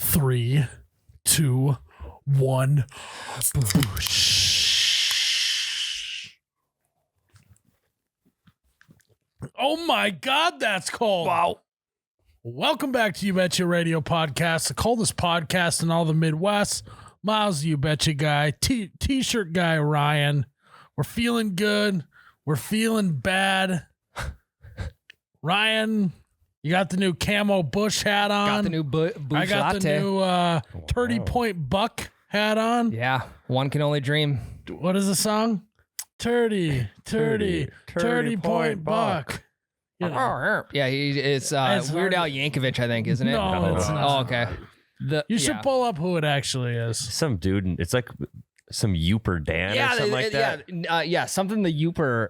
3, 2, 1. Oh my God, that's cold. Wow. Welcome back to You Betcha Radio Podcast, the coldest podcast in all the Midwest. Myles, You Betcha guy, T-shirt guy, Ryan. We're feeling good. We're feeling bad. Ryan, you got the new camo bush hat on. Got the new bush I got latte. the new 30 Point Buck hat on. Yeah, one can only dream. What is the song? 30 Point Buck. You know. Yeah, it's Weird Al Yankovic, I think, isn't it? No, it's not. Oh, okay. You should pull up who it actually is. Some dude, it's like some Youper Dan or something like that. Yeah, something the Youper.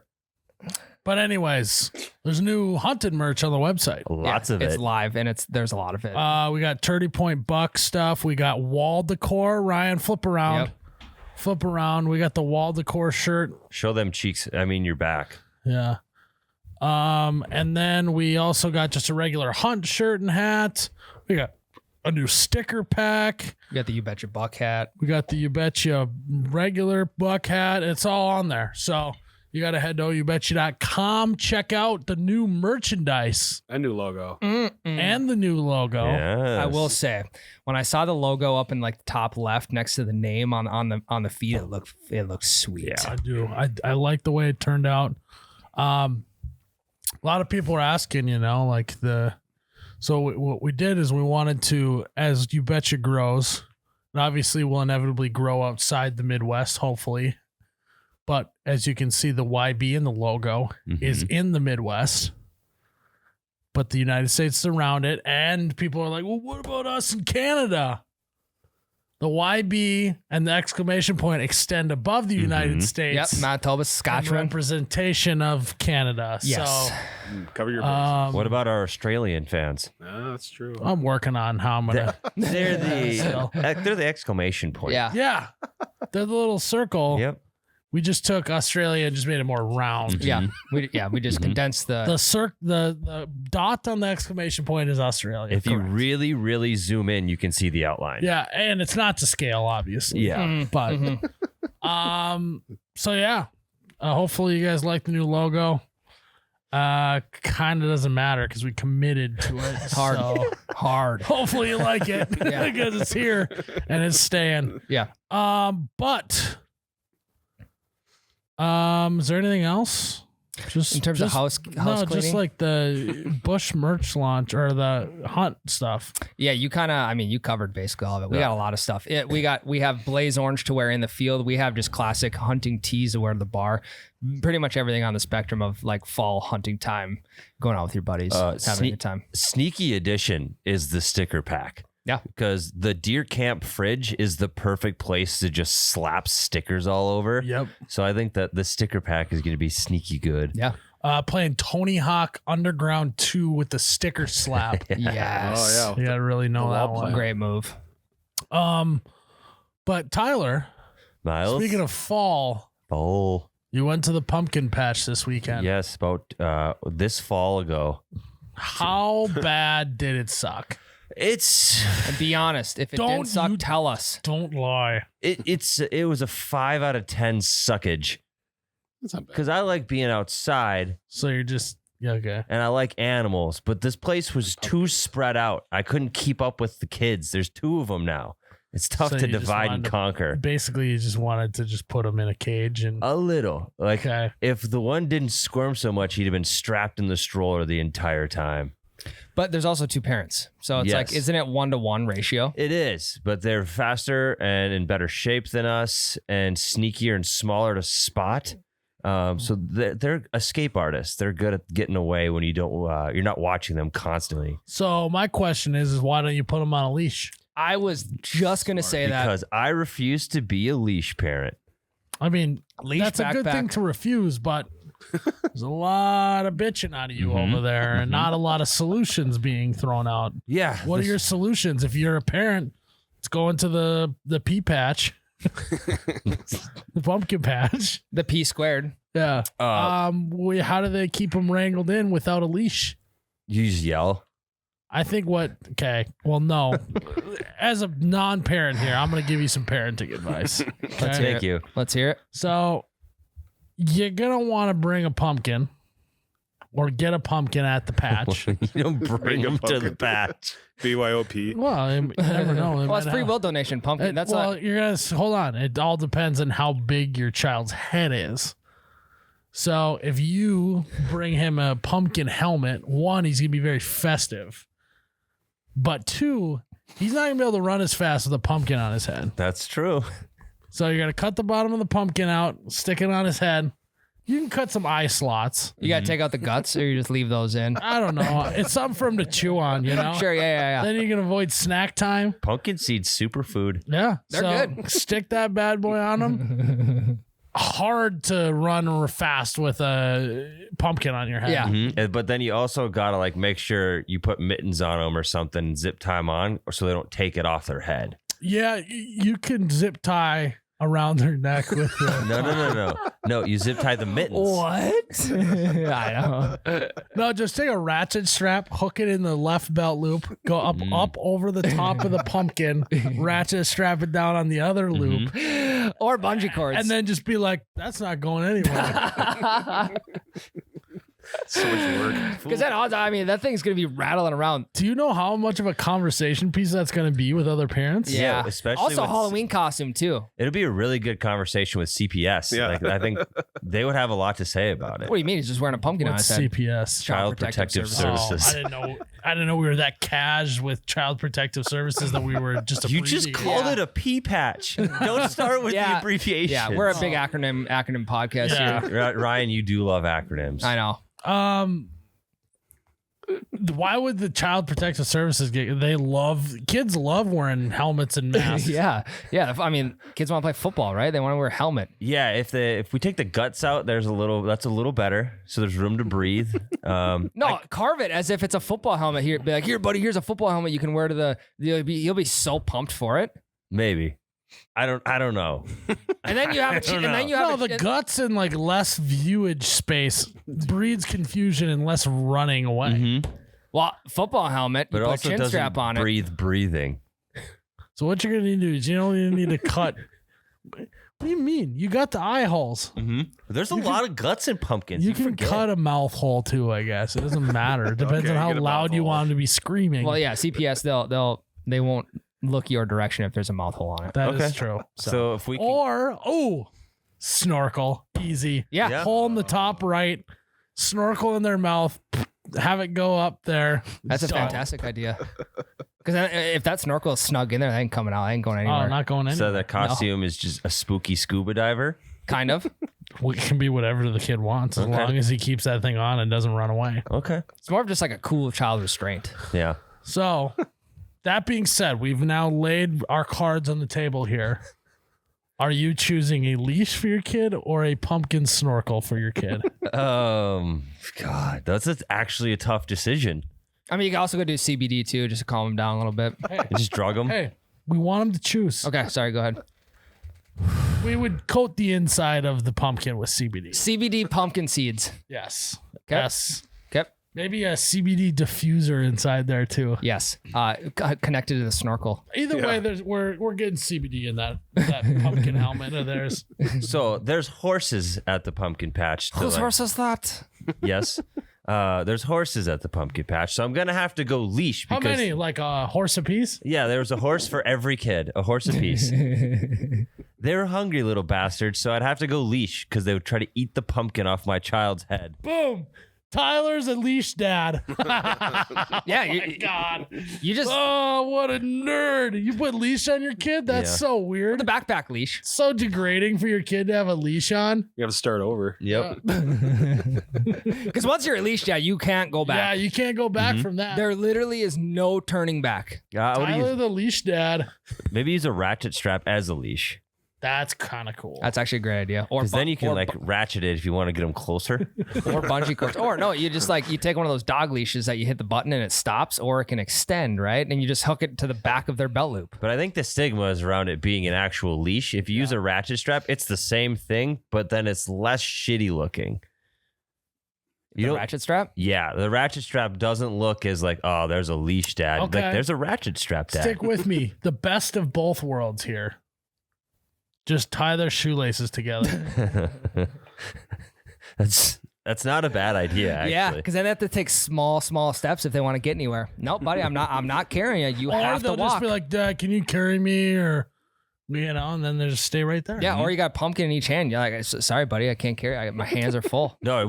But anyways, there's new hunting merch on the website. Lots of it. It's live, and there's a lot of it. We got 30 Point Buck stuff. We got wall decor. Ryan, flip around. Yep. Flip around. We got the wall decor shirt. Show them cheeks. I mean, your back. Yeah. And then we also got just a regular hunt shirt and hat. We got a new sticker pack. You got the You Betcha Buck hat. We got the You Betcha regular buck hat. It's all on there. So you got to head to youbetcha.com. Check out the new merchandise. A new logo. And the new logo. Yes. I will say, when I saw the logo up in like the top left next to the name on the feed, it looked sweet. Yeah. I do. I like the way it turned out. A lot of people are asking, so what we did is we wanted to, as You Betcha grows, and obviously we'll inevitably grow outside the Midwest, hopefully. But as you can see, the YB in the logo is in the Midwest, but the United States is around it. And people are like, well, what about us in Canada? The YB and the exclamation point extend above the United States. Yep, Manitoba, And Saskatchewan. representation of Canada. Yes. So Cover your bases. What about our Australian fans? That's true. I'm working on how I'm gonna. They're So- they're the exclamation point. Yeah. Yeah, they're the little circle. Yep. We just took Australia and just made it more round. Yeah. We just condensed the The dot on the exclamation point is Australia. If you Correct. really, really zoom in, you can see the outline. Yeah, and it's not to scale, obviously. Yeah. But so yeah. Hopefully you guys like the new logo. Kind of doesn't matter because we committed to it. Hard. So hard. hopefully you like it because it's here and it's staying. Yeah. But is there anything else? Just In terms of house no, cleaning? just like the Bush merch launch or the hunt stuff. Yeah, you covered basically all of it. We got a lot of stuff. We have blaze orange to wear in the field. We have just classic hunting tees to wear to the bar. Pretty much everything on the spectrum of like fall hunting time, going out with your buddies, having a good time. Sneaky edition is the sticker pack. Yeah. Because the deer camp fridge is the perfect place to just slap stickers all over. Yep. So I think that the sticker pack is going to be sneaky good. Yeah. Playing Tony Hawk Underground 2 with the sticker slap. Yes. Oh, yeah. You gotta really know The that wall one. play. Great move. But Tyler, Myles? speaking of fall, Bowl. you went to the pumpkin patch this weekend. Yes, about this fall ago. How bad did it suck? It's And be honest, if it Don't didn't suck, you- tell us. Don't lie. it was a 5 out of 10 suckage That's not bad. because I like being outside So you're just okay. and I like animals, but this place was too spread out. I couldn't keep up with the kids. There's 2 of them now. It's tough So to you just divide wanted and to- conquer. Basically, you just wanted to just put them in a cage and A little. Like okay. if the one didn't squirm so much, he'd have been strapped in the stroller the entire time. But there's also 2 parents. So it's like, Yes. isn't it 1-to-1 ratio? It is, but they're faster and in better shape than us and sneakier and smaller to spot. So they're escape artists. They're good at getting away when you don't. You're not watching them constantly. So my question is why don't you put them on a leash? I was just going to say that. Because I refuse to be a leash parent. I mean, Leash that's a good thing backpack. to refuse, but there's a lot of bitching out of you over there and not a lot of solutions being thrown out. Yeah. What are your solutions? If you're a parent, it's going to the pea patch, the pumpkin patch. The P squared. Yeah. How do they keep them wrangled in without a leash? You just yell. I think no. As a non-parent here, I'm going to give you some parenting advice. Okay? Thank you. Let's hear it. So you're going to want to bring a pumpkin or get a pumpkin at the patch. You don't bring Bring a them to the pumpkin. patch. BYOP. Well, you never know. They Well, might it's free have- will donation pumpkin. That's well, not. you're going to hold on. It all depends on how big your child's head is. So if you bring him a pumpkin helmet, one, he's going to be very festive. But two, he's not going to be able to run as fast with a pumpkin on his head. That's true. So you're going to cut the bottom of the pumpkin out, stick it on his head. You can cut some eye slots. You got to take out the guts, or you just leave those in. I don't know. It's something for him to chew on, you know? Sure, yeah. Then you can avoid snack time. Pumpkin seeds, superfood. Yeah. They're good. Stick that bad boy on him. Hard to run fast with a pumpkin on your head. Yeah. Mhm. But then you also got to like make sure you put mittens on them or something, zip tie 'em on, so they don't take it off their head. Yeah, you can zip tie around their neck with the... No, you zip tie the mittens. What? I know. No, just take a ratchet strap, hook it in the left belt loop, go up over the top of the pumpkin, ratchet strap it down on the other loop, Or bungee cords. and then just be like, that's not going anywhere. So much work. Because then, I mean, that thing's going to be rattling around. Do you know how much of a conversation piece that's going to be with other parents? Yeah. especially Also, with- Halloween costume, too. It'll be a really good conversation with CPS. Yeah. Like, I think they would have a lot to say about it. What do you mean? He's just wearing a pumpkin on What's his head. CPS? Child Protective Services. Oh, I didn't know we were that cash with Child Protective Services that we were just You just abbreviating. called Yeah. it a pea patch. Don't start with Yeah. the abbreviation. Yeah, we're a big acronym podcast Yeah. here. Ryan, you do love acronyms. I know. Why would the Child Protective Services get? Kids love wearing helmets and masks. Yeah. I mean, kids want to play football, right? They want to wear a helmet. Yeah, if we take the guts out, that's a little better. So there's room to breathe. No, carve it as if it's a football helmet. Here, be like, here, buddy. Here's a football helmet you can wear to the. You'll be so pumped for it. Maybe. I don't know. And then you have, and then you have No, the guts and like less viewage space breeds confusion and less running away. well, football helmet. But You it put a also chin doesn't strap on it. breathe breathing. So what you're gonna need to do is you don't even need to cut. What do you mean? You got the eye holes. There's a lot of guts in pumpkins. You can forget. cut a mouth hole too, I guess. It doesn't matter. It depends Okay, on how get a loud mouth you hole. want them to be screaming. Well, yeah, CPS. They won't look your direction if there's a mouth hole on it. That is Okay. true. So if we can, Or snorkel, easy. Yeah. Yeah. Hole in the top right, snorkel in their mouth, have it go up there. That's a Done. fantastic idea. Because if that snorkel is snug in there, that ain't coming out. That ain't going Oh, anywhere. not going so anywhere. the costume is just a spooky scuba diver. Kind of. Well, it can be whatever the kid wants as Okay. long as he keeps that thing on and doesn't run away. Okay. It's more of just like a cool child restraint. Yeah. So, that being said, we've now laid our cards on the table here. Are you choosing a leash for your kid or a pumpkin snorkel for your kid? God, that's actually a tough decision. I mean, you can also go do CBD too, just to calm him down a little bit. You just drug them. Hey, we want him to choose. Okay, sorry, go ahead. We would coat the inside of the pumpkin with CBD. CBD pumpkin seeds. Yes. Okay. Yes. Okay. Maybe a CBD diffuser inside there too. Yes. Connected to the snorkel. Either way, we're getting CBD in that pumpkin helmet of theirs. So there's horses at the pumpkin patch. to, Whose like- horse is that? Yes. There's horses at the pumpkin patch, so I'm gonna have to go leash. How Because, many? Like a horse apiece? Yeah, there was a horse for every kid, a horse apiece. They were hungry little bastards, so I'd have to go leash because they would try to eat the pumpkin off my child's head. Boom. Tyler's a leash dad. Yeah, God. you just Oh, what a nerd. You put leash on your kid? That's Yeah. so weird. the backpack leash. So degrading for your kid to have a leash on. You have to start over. Yep. Because once you're at leash, yeah, you can't go Yeah, back. you can't go back from that. There literally is no turning back. What do Tyler you, the leash dad. maybe use a ratchet strap as a leash, That's kind of cool. That's actually a great idea. Or because then you can or like ratchet it if you want to get them closer. or bungee cords. Or no, you just like you take one of those dog leashes that you hit the button and it stops, or it can extend, right? And you just hook it to the back of their belt loop. But I think the stigma is around it being an actual leash. If you use a ratchet strap, it's the same thing, but then it's less shitty looking. You The don't, ratchet strap? yeah, the ratchet strap doesn't look as like, oh, there's a leash, Dad. Okay. Like, there's a ratchet strap, Dad. Stick with me. The best of both worlds here. Just tie their shoelaces together. That's not a bad idea, actually. Yeah, because then they have to take small steps if they want to get anywhere. Nope, buddy, I'm not carrying you. You Or have to they'll just walk. be like, Dad, can you carry me? Or, and then they just stay right there. Yeah, or you got a pumpkin in each hand. You're like, sorry, buddy, I can't carry. My hands are full. No,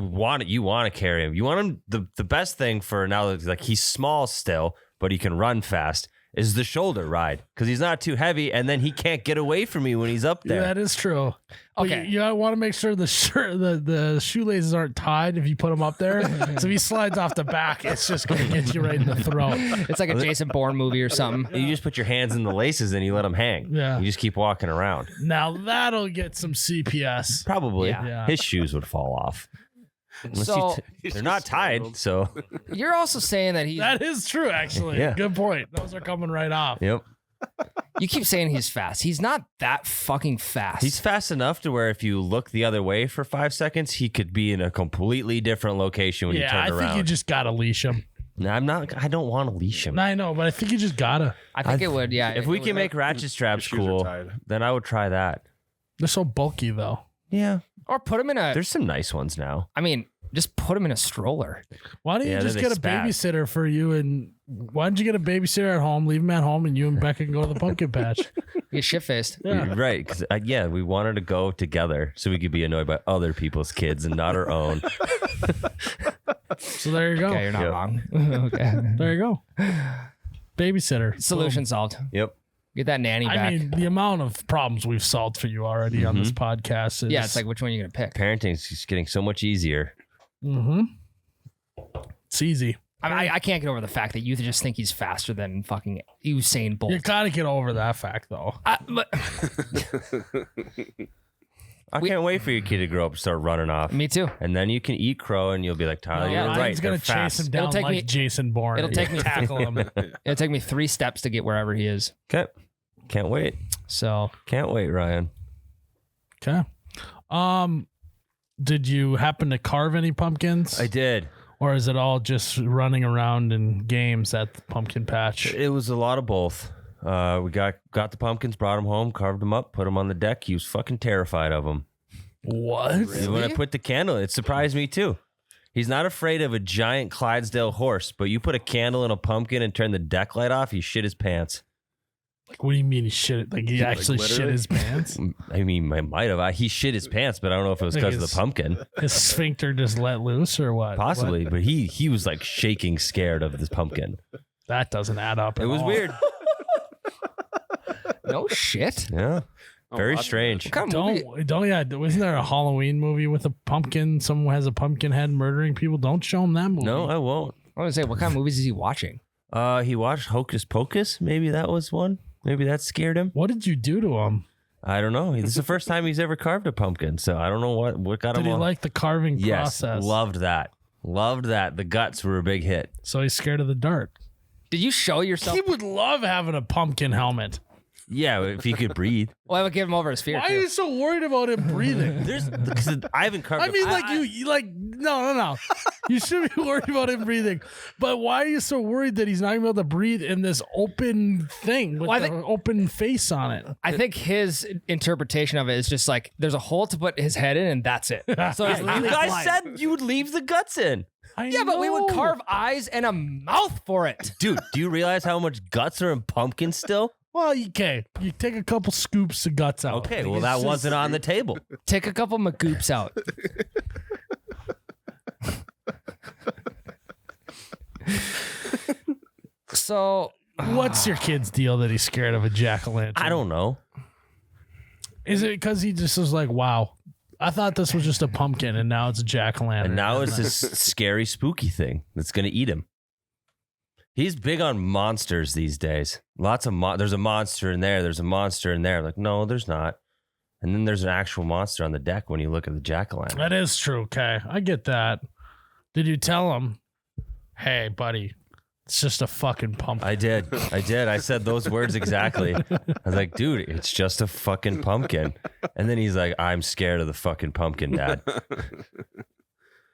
you want to carry him. You want him. The best thing for now, like he's small still, but he can run fast, is the shoulder ride because he's not too heavy, and then he can't get away from me when he's up there. That is true. But Okay. you want to make sure the shoelaces aren't tied if you put them up there. So if he slides off the back, it's just going to get you right in the throat. It's like a Jason Bourne movie or something. You just put your hands in the laces and you let him hang. Yeah. You just keep walking around. Now that'll get some CPS. Probably. Yeah. His shoes would fall off. Unless So- they're not tied, so You're also saying that That is true, actually. Yeah. Good point. Those are coming right off. yep. you keep saying he's fast. He's not that fucking fast. He's fast enough to where if you look the other way for 5 seconds, he could be in a completely different location when you Yeah, turn I around. think you just got to leash him. No, I don't want to leash him. I know, but I think you just got to. I think it would, yeah. If we can make ratchet straps shoes are cool, tied. then I would try that. They're so bulky, though. Yeah. Or put him in a, There's some nice ones now. I mean, just put him in a stroller. Why don't you Yeah, just then get they a spaz. babysitter for you? And why don't you get a babysitter at home, leave him at home, and you and Becca can go to the pumpkin patch? Get shit faced. Yeah. Right. Because, we wanted to go together so we could be annoyed by other people's kids and not our own. So there you go. Okay, you're not Yep. wrong. Okay. There you go. Babysitter. Solution solved. Yep. Get that nanny Boom. back. I mean, the amount of problems we've solved for you already on this podcast is. yeah, it's like, which one are you going to pick? Parenting is just getting so much easier. Mm-hmm. It's easy. I mean, I can't get over the fact that you just think he's faster than fucking Usain Bolt. You got to get over that fact, though. But I can't wait for your kid to grow up and start running off. me too. And then you can eat crow and you'll be like, Tyler, yeah, you're Ryan's right. gonna They're chase fast. him down take like me- Jason Bourne. it'll take me- tackle him. It'll take me 3 steps to get wherever he is. Okay. Can't wait. So Can't wait, Ryan. Okay. Did you happen to carve any pumpkins? I did. Or is it all just running around in games at the pumpkin patch? It was a lot of both. We got the pumpkins, brought them home, carved them up, put them on the deck. He was fucking terrified of them. What? When I put the candle, it surprised me too. He's not afraid of a giant Clydesdale horse, but you put a candle in a pumpkin and turn the deck light off, he shit his pants. What do you mean he shit? Like he actually shit literally? his pants? I mean, I might have. He shit his pants, but I don't know if it was Like because of the his- pumpkin. His sphincter just let loose or what? Possibly, What? but he was like shaking, scared of this pumpkin. That doesn't add up. It at was all. weird. no shit. Yeah, very lots of strange. What kind of movie? Don't yeah. Wasn't there a Halloween movie with a pumpkin? Someone has a pumpkin head murdering people. Don't show him that movie. No, I won't. I want to say, what kind of movies is he watching? He watched Hocus Pocus. Maybe that was one. Maybe that scared him. What did you do to him? I don't know. This is the first time he's ever carved a pumpkin, so I don't know what got Did him he on. like the carving Yes, process? loved that. Loved that. The guts were a big hit. So he's scared of the dark. Did you show yourself? He would love having a pumpkin helmet. Yeah, if he could breathe. Well, I would give him over his fear. Why are too. you so worried about him breathing? Because I haven't carved. I mean, like you like no. You should be worried about him breathing. But why are you so worried that he's not gonna be able to breathe in this open thing with Well, I the think- open face on it? I think his interpretation of it is just like there's a hole to put his head in, and that's it. So he's you literally guys blind. said you would leave the guts in. Yeah, but we would know. carve eyes and a mouth for it. Dude, do you realize how much guts are in pumpkins still? Well, okay. You take a couple scoops of guts out. Okay, Like, well, it's that just- wasn't on the table. Take a couple magoops out. So What's your kid's deal that he's scared of a jack-o'-lantern? I don't know. Is it because he just was like, wow, I thought this was just a pumpkin and now it's a jack-o'-lantern. And now it's this scary, spooky thing that's going to eat him. He's big on monsters these days. Lots of there's a monster in there. There's a monster in there. Like, no, there's not. And then there's an actual monster on the deck when you look at the jack-o'-lantern. That is true. Okay. I get that. Did you tell him, hey, buddy, it's just a fucking pumpkin? I did. I said those words exactly. I was like, dude, it's just a fucking pumpkin. And then he's like, I'm scared of the fucking pumpkin, Dad.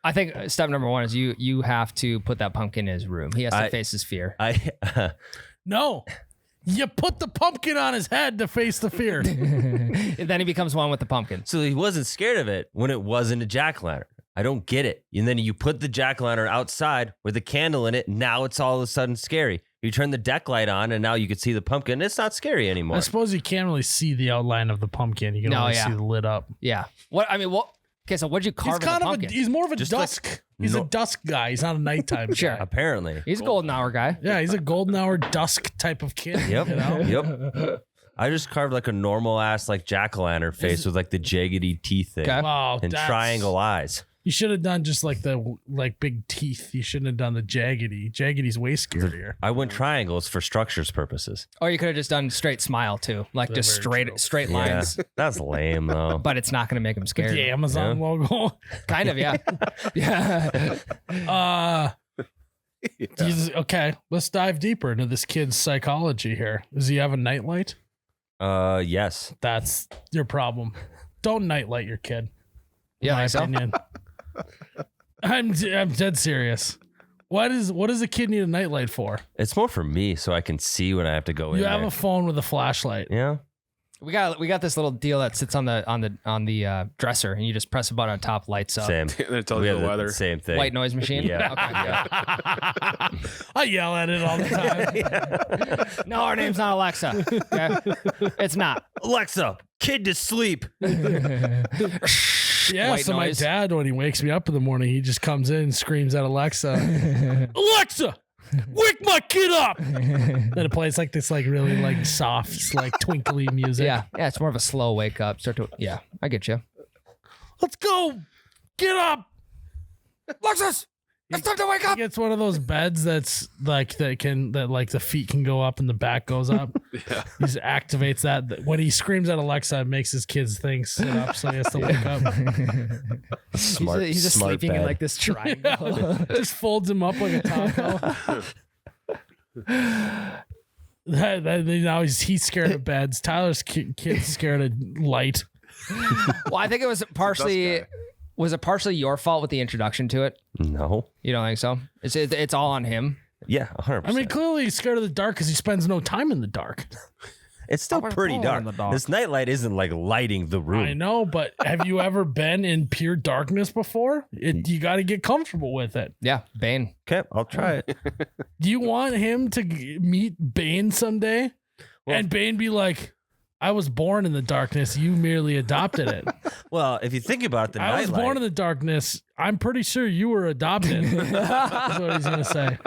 I think step number one is you have to put that pumpkin in his room. He has to face his fear. No. You put the pumpkin on his head to face the fear. And then he becomes one with the pumpkin. So he wasn't scared of it when it wasn't a jack-o'-lantern. I don't get it. And then you put the jack-o'-lantern outside with a candle in it. Now it's all of a sudden scary. You turn the deck light on and now you can see the pumpkin. It's not scary anymore. I suppose you can't really see the outline of the pumpkin. You can only see the lid up. Yeah. Okay, so what'd you carve in the pumpkin? He's more of a Just dusk. He's a dusk guy. He's not a nighttime Sure. guy. Apparently. He's a golden hour guy. Yeah, he's a golden hour dusk type of kid. Yep. You know? Yep. I just carved like a normal ass like jack-o'-lantern face with like the jaggedy teeth thing Okay. Wow, and triangle eyes. You should have done just like the big teeth. You shouldn't have done the jaggedy. Jaggedy's way scarier. I went triangles for structures purposes. Or you could have just done straight smile too, like That's just very true. straight lines. Yeah, that's lame though. But it's not going to make him scared. The Amazon logo. Kind of, yeah. Yeah. Okay, let's dive deeper into this kid's psychology here. Does he have a nightlight? Yes. That's your problem. Don't nightlight your kid. Yeah, in my like so? opinion. I'm dead serious. What does a kid need a nightlight for? It's more for me so I can see when I have to go in You have there. a phone with a flashlight. Yeah. We got this little deal that sits on the dresser, and you just press a button on top, lights up. Same. It tells We you have the weather. Same thing. White noise machine. Yeah. Okay. I yell at it all the time. No, our name's not Alexa. Okay? It's not. Alexa, kid to sleep. Yeah, White so my noise. dad, when he wakes me up in the morning, he just comes in and screams at Alexa, Alexa, wake my kid up. Then it plays like this really soft, twinkly music. Yeah, it's more of a slow wake up. Yeah, I get you. Let's go. Get up. Alexis, it's time to wake He up. gets one of those beds that's the feet can go up and the back goes up. Yeah. He just activates that. When he screams at Alexa, it makes his kids think sit up, so he has to wake up. Smart. He's just smart sleeping bed. in like this triangle. Just folds him up like a taco. Now he's scared of beds. Tyler's kid's scared of light. Well, I think it was partially. guy. Was it partially your fault with the introduction to it? No. You don't think so? It's all on him. Yeah, 100%. I mean, clearly he's scared of the dark because he spends no time in the dark. it's still I was pretty born dark. in the dark. This nightlight isn't like lighting the room. I know, but have you ever been in pure darkness before? You got to get comfortable with it. Yeah, Bane. Okay, I'll try it. Do you want him to meet Bane someday? And Bane be like, I was born in the darkness. You merely adopted it. Well, if you think about the I nightlight, was born in the darkness. I'm pretty sure you were adopted. That's what he's going to say.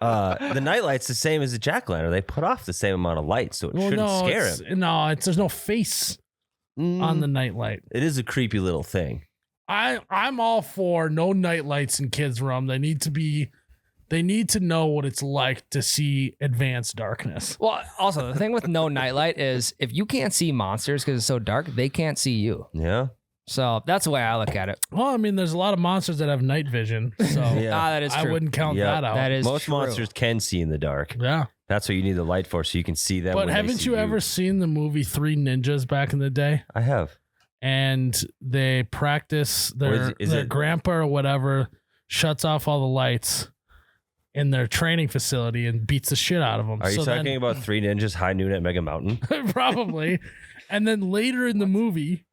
the nightlight's the same as the jack-o'-lantern. They put off the same amount of light, so it shouldn't scare him. There's no face on the nightlight. It is a creepy little thing. I'm all for no nightlights in kids' room. They need to know what it's like to see advanced darkness. Well, also the thing with no nightlight is if you can't see monsters because it's so dark, they can't see you. Yeah. So that's the way I look at it. Well, I mean, there's a lot of monsters that have night vision, so Yeah. That is true. I wouldn't count Yeah. that out. That is Most true. monsters can see in the dark. Yeah. That's what you need the light for, so you can see them. But when they haven't see you ever seen the movie Three Ninjas back in the day? I have. And they practice their grandpa or whatever shuts off all the lights in their training facility and beats the shit out of them. Are you talking about Three Ninjas High Noon at Mega Mountain? Probably. And then later in the movie,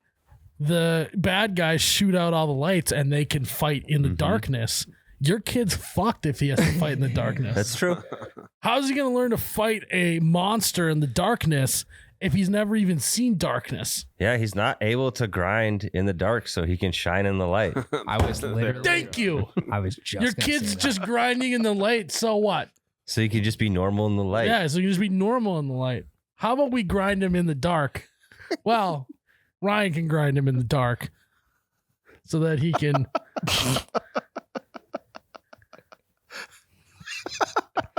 the bad guys shoot out all the lights and they can fight in the darkness. Your kid's fucked if he has to fight in the darkness. That's true. How's he going to learn to fight a monster in the darkness if he's never even seen darkness? Yeah, he's not able to grind in the dark, so he can shine in the light. I was literally. Thank you. I was just. Your gonna kid's say that. just grinding in the light. So what? So he can just be normal in the light. Yeah, so you just be normal in the light. How about we grind him in the dark? Well, Ryan can grind him in the dark so that he can.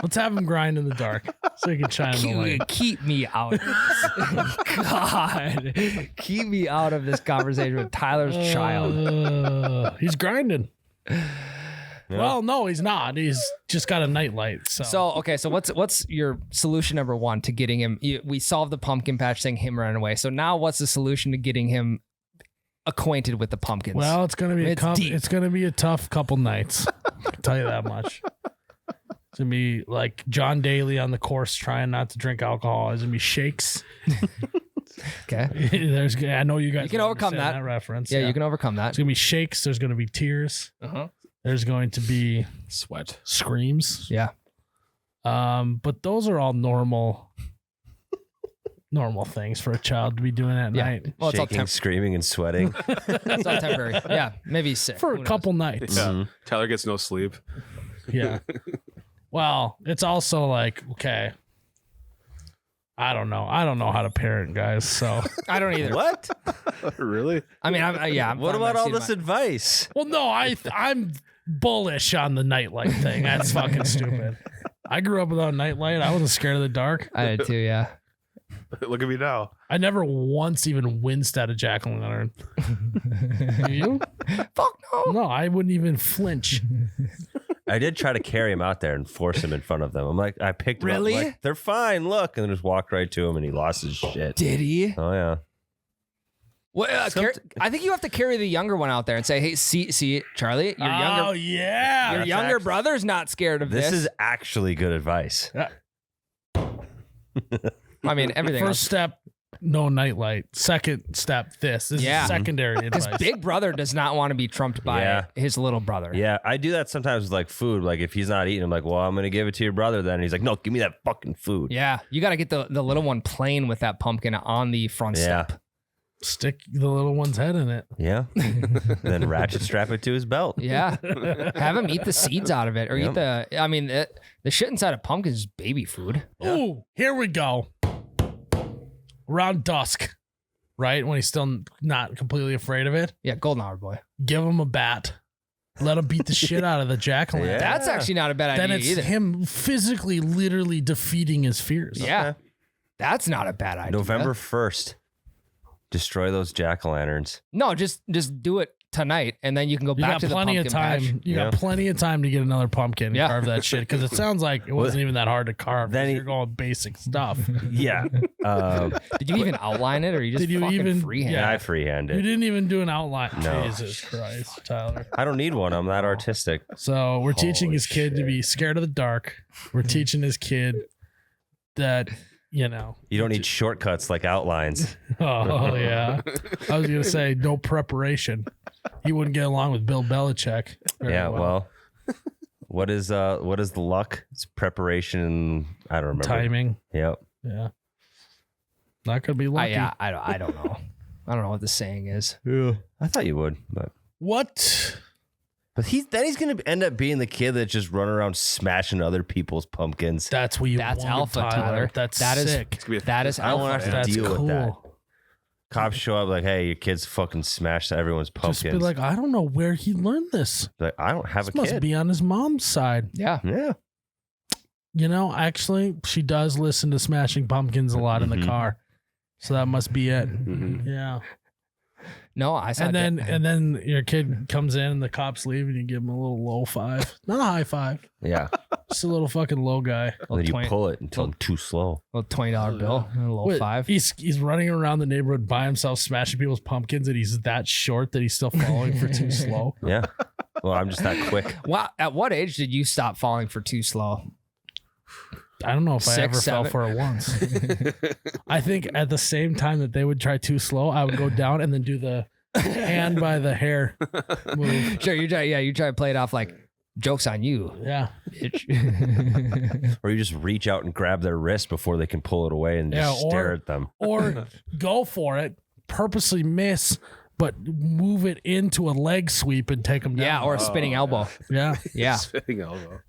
Let's have him grind in the dark so he can shine in the light. Keep me out of this. God. Keep me out of this conversation with Tyler's child. He's grinding. Well, no, he's not. He's just got a nightlight. So what's your solution number one to getting him? We solved the pumpkin patch thing, him running away. So now what's the solution to getting him acquainted with the pumpkins. Well, it's gonna be Deep. it's gonna be a tough couple nights. I can tell you that much. It's gonna be like John Daly on the course trying not to drink alcohol. It's gonna be shakes. Okay. I know you guys. You can overcome understand that. reference. Yeah, you can overcome that. It's gonna be shakes. There's gonna be tears. Uh-huh. There's going to be Sweat. screams. Yeah. But those are all normal things for a child to be doing at Yeah. night Well, it's all, Shaking, screaming, and sweating. it's all temporary. Yeah. Maybe he's sick. for Who a knows? couple nights. Yeah. Tyler gets no sleep. Yeah. Well, it's also like, okay, I don't know how to parent, guys. So, I don't either. What? Really? I mean, I'm What fine about by all seeing this advice? well, no, I'm bullish on the nightlight thing. That's fucking stupid. I grew up without a nightlight. I wasn't scared of the dark. I did too, yeah. Look at me now. I never once even winced at a jack-o'-lantern. You? Fuck no. No, I wouldn't even flinch. I did try to carry him out there and force him in front of them. I'm like, I picked him up. Really? Like, they're fine. Look, and then just walked right to him, and he lost his shit. Did he? Oh yeah. Well, I think you have to carry the younger one out there and say, "Hey, see, Charlie, your Oh younger, yeah. your that's younger actually- brother's not scared of this." This is actually good advice. I mean, everything. First Else. step, no nightlight. Second step, this. This Yeah. is secondary Because advice. big brother does not want to be trumped by Yeah. his little brother. Yeah, I do that sometimes with like food. Like if he's not eating, I'm like, well, I'm gonna give it to your brother then. And he's like, no, give me that fucking food. Yeah, you got to get the little one playing with that pumpkin on the front Yeah. step. Stick the little one's head in it. Yeah. Then ratchet strap it to his belt. Yeah, have him eat the seeds out of it, or eat the. I mean, the shit inside a pumpkin is baby food. Ooh, here we go. Around dusk, right? When he's still not completely afraid of it, Yeah, golden hour boy. give him a bat. Let him beat the shit out of the jack-o'-lantern. Yeah. That's actually not a bad Then idea it's either. him physically, literally defeating his fears. Yeah, Okay. that's not a bad idea. November 1st. Destroy those jack-o'-lanterns. No, just do it tonight, and then you can go You back got to the plenty pumpkin of time. patch. You Yeah. got plenty of time to get another pumpkin and Yeah. carve that shit because it sounds like it wasn't even that hard to carve. Then Then he- you're going basic stuff. Yeah. Did you even outline it, or you just Did you fucking even- freehand? Yeah, Yeah. I freehand You it. didn't even do an outline. No. Jesus Christ, Tyler. I don't need one. I'm that artistic. So we're teaching Holy his kid to shit. be scared of the dark. We're teaching his kid that, you know. You don't need shortcuts like outlines. Oh yeah. I was gonna say no preparation. He wouldn't get along with Bill Belichick. very Yeah, well, what is the luck? It's preparation and I don't remember. timing. Yep. Yeah. Not gonna be lucky. I don't know. I don't know what the saying is. Yeah. I thought you would, but What? he's gonna end up being the kid that just run around smashing other people's pumpkins. That's what you That's wanted, alpha, Tyler. That's That is- sick. It's gonna be That is I don't want to alpha. have to That's deal cool. with that. Cops show up like, hey, your kid's fucking smashed everyone's pumpkins. Just be like, I don't know where he learned this. Like, I don't have This a must kid. be on his mom's side. Yeah. Yeah. You know, actually, she does listen to Smashing Pumpkins a lot in the Mhm. car. So that must be it. Mhm. Yeah. No, I saw And that. then your kid comes in and the cops leave and you give him a little low five. Not a high five. Yeah. Just a little fucking low guy. And then you 20 pull it until I'm too slow. little $20 bill, and a little Wait, five. He's running around the neighborhood by himself, smashing people's pumpkins, and he's that short that he's still falling for too slow. Yeah. Well, I'm just that quick. Wow. At what age did you stop falling for too slow? I don't know if I 6, ever 7? fell for it once. I think at the same time that they would try too slow, I would go down and then do the hand by the hair move. Sure, you try to play it off like joke's on you, Yeah. bitch. Or you just reach out and grab their wrist before they can pull it away and just Yeah, stare or- at them. Or go for it, purposely miss, but move it into a leg sweep and take them down. Yeah, or a spinning elbow. Yeah. Yeah. Spinning elbow.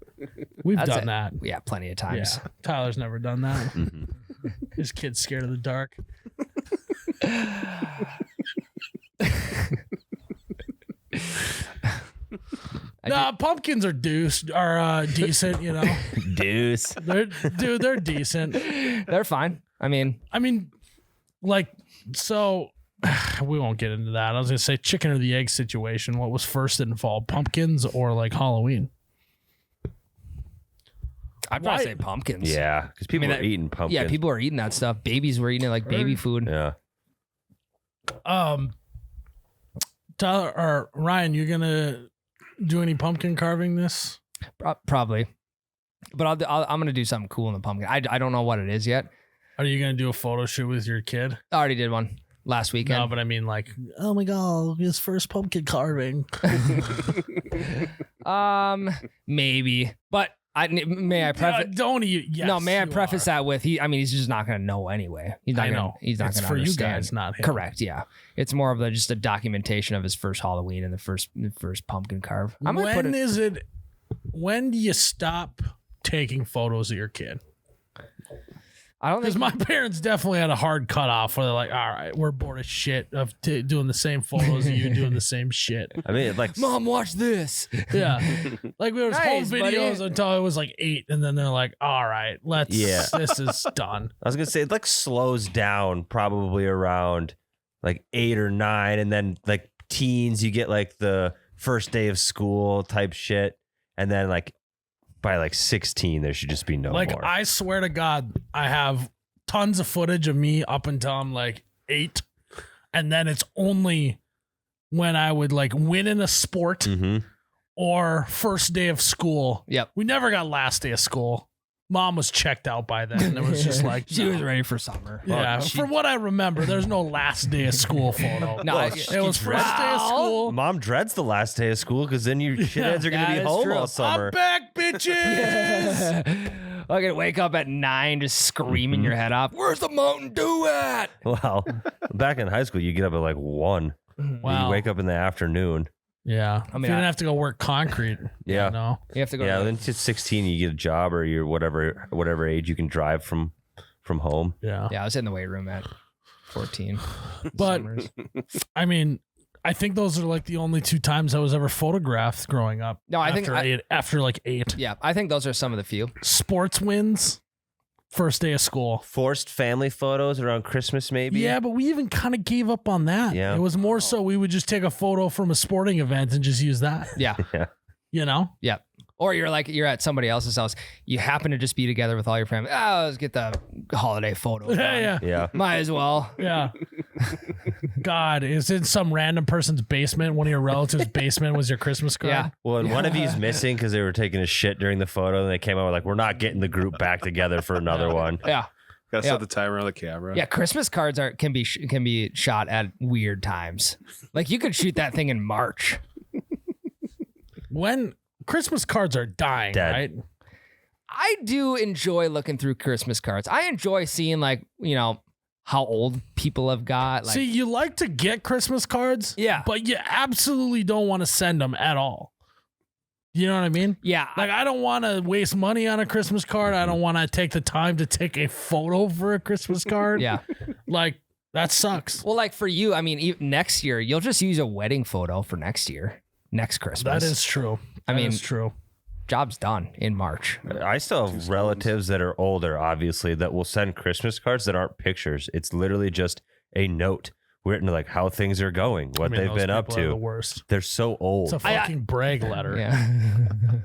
We've That's done it. that. Yeah, plenty of times. Yeah. Tyler's never done that. Mhm. His kid's scared of the dark. Nah, pumpkins are decent, you know. Deuce. They're decent. They're fine. I mean, Like, so we won't get into that. I was gonna say chicken or the egg situation. What was first involved, pumpkins or like Halloween? I'd probably Why- say pumpkins. Yeah, because people mean, are eating pumpkins. Yeah, people are eating that stuff. Babies were eating it like baby food. Yeah. Tyler or Ryan, you gonna do any pumpkin carving this? Probably, but I'm gonna do something cool in the pumpkin. I don't know what it is yet. Are you gonna do a photo shoot with your kid? I already did one last weekend. No, but I mean, like, oh my god, his first pumpkin carving. Maybe, but may I preface? Don't you? Yes, no, may I you preface are. that with he's just not gonna know anyway. He's not I gonna. know. He's not It's gonna for understand. you guys, not him. Correct. Yeah, it's more of just a documentation of his first Halloween and the first pumpkin carve. I'm gonna put it. When do you stop taking photos of your kid? I don't Because think my parents definitely had a hard cutoff where they're like, all right, we're bored of shit of doing the same photos of you doing the same shit. I mean, like, Mom, watch this. Yeah. Like we was home Nice, videos buddy. until I was like 8. And then they're like, all right, this is done. I was gonna say it like slows down probably around like 8 or 9, and then like teens, you get like the first day of school type shit, and then like by like 16, there should just be no Like, more. I swear to God, I have tons of footage of me up until I'm like 8. And then it's only when I would like win in a sport Mm-hmm. or first day of school. Yep. We never got last day of school. Mom was checked out by then. And it was just like, She no. was ready for summer. Yeah, from what I remember, there's no last day of school photo. No, it was first day of school. Mom dreads the last day of school because then your shitheads are gonna that be is home true. all summer. I'm back, bitches. I'm gonna wake up at 9 just screaming your head off. Where's the Mountain Dew at? Well, back in high school, you get up at like 1. Wow. You wake up in the afternoon. Yeah. I mean, you didn't have to go work concrete. Yeah. You know? You have to go. Yeah, to then to 16, you get a job or you're whatever age you can drive from home. Yeah. yeah, I was in the weight room at 14. But Summers. I mean, I think those are like the only 2 times I was ever photographed growing up. No, I think after like 8. yeah, I think those are some of the few. Sports wins, first day of school. Forced family photos around Christmas, maybe. Yeah, but we even kind of gave up on that. Yeah. It was more so we would just take a photo from a sporting event and just use that. Yeah, You know? yeah. Or you're at somebody else's house. You happen to just be together with all your family. Oh, let's get the holiday photo. done. Yeah. Yeah. Might as well. Yeah. God, it's in some random person's basement. One of your relatives' basement was your Christmas card. Yeah. Well, and one of you's missing because they were taking a shit during the photo, and they came out with like, we're not getting the group back together for another one. Yeah. Gotta Yeah. set the timer on the camera. Yeah, Christmas cards can be shot at weird times. Like you could shoot that thing in March. When Christmas cards are dying, Dead. right? I do enjoy looking through Christmas cards. I enjoy seeing how old people have got. Like, See, you like to get Christmas cards, yeah, but you absolutely don't want to send them at all. You know what I mean? yeah, Like, I don't want to waste money on a Christmas card. I don't want to take the time to take a photo for a Christmas card. yeah. Like, that sucks. Well, like for you, I mean, next year you'll just use a wedding photo for next Christmas. That is true. I mean, it's true. Job's done in March. I still have relatives that are older, obviously, that will send Christmas cards that aren't pictures. It's literally just a note written like how things are going, what they've those been up people are the to. worst. They're so old. It's a fucking brag letter. Yeah.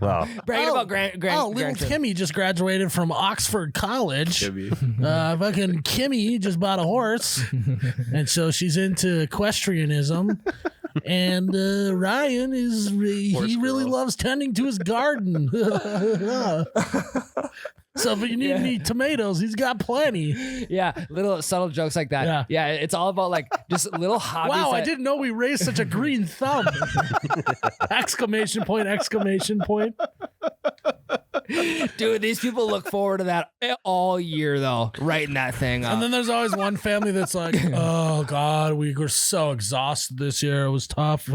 Wow. Bragging about grand. little grandchildren. Kimmy just graduated from Oxford College. Gibby. Fucking Kimmy just bought a horse, and so she's into equestrianism. And Ryan he Horse really girl. loves tending to his garden. So if you need any tomatoes, he's got plenty. Yeah, little subtle jokes like that. Yeah. Yeah, it's all about like just little hobbies. Wow, I that- didn't know we raised such a green thumb. Exclamation point, exclamation point. Dude, these people look forward to that all year though, writing that thing up. And then there's always one family that's like, oh God, we were so exhausted this year. It was tough.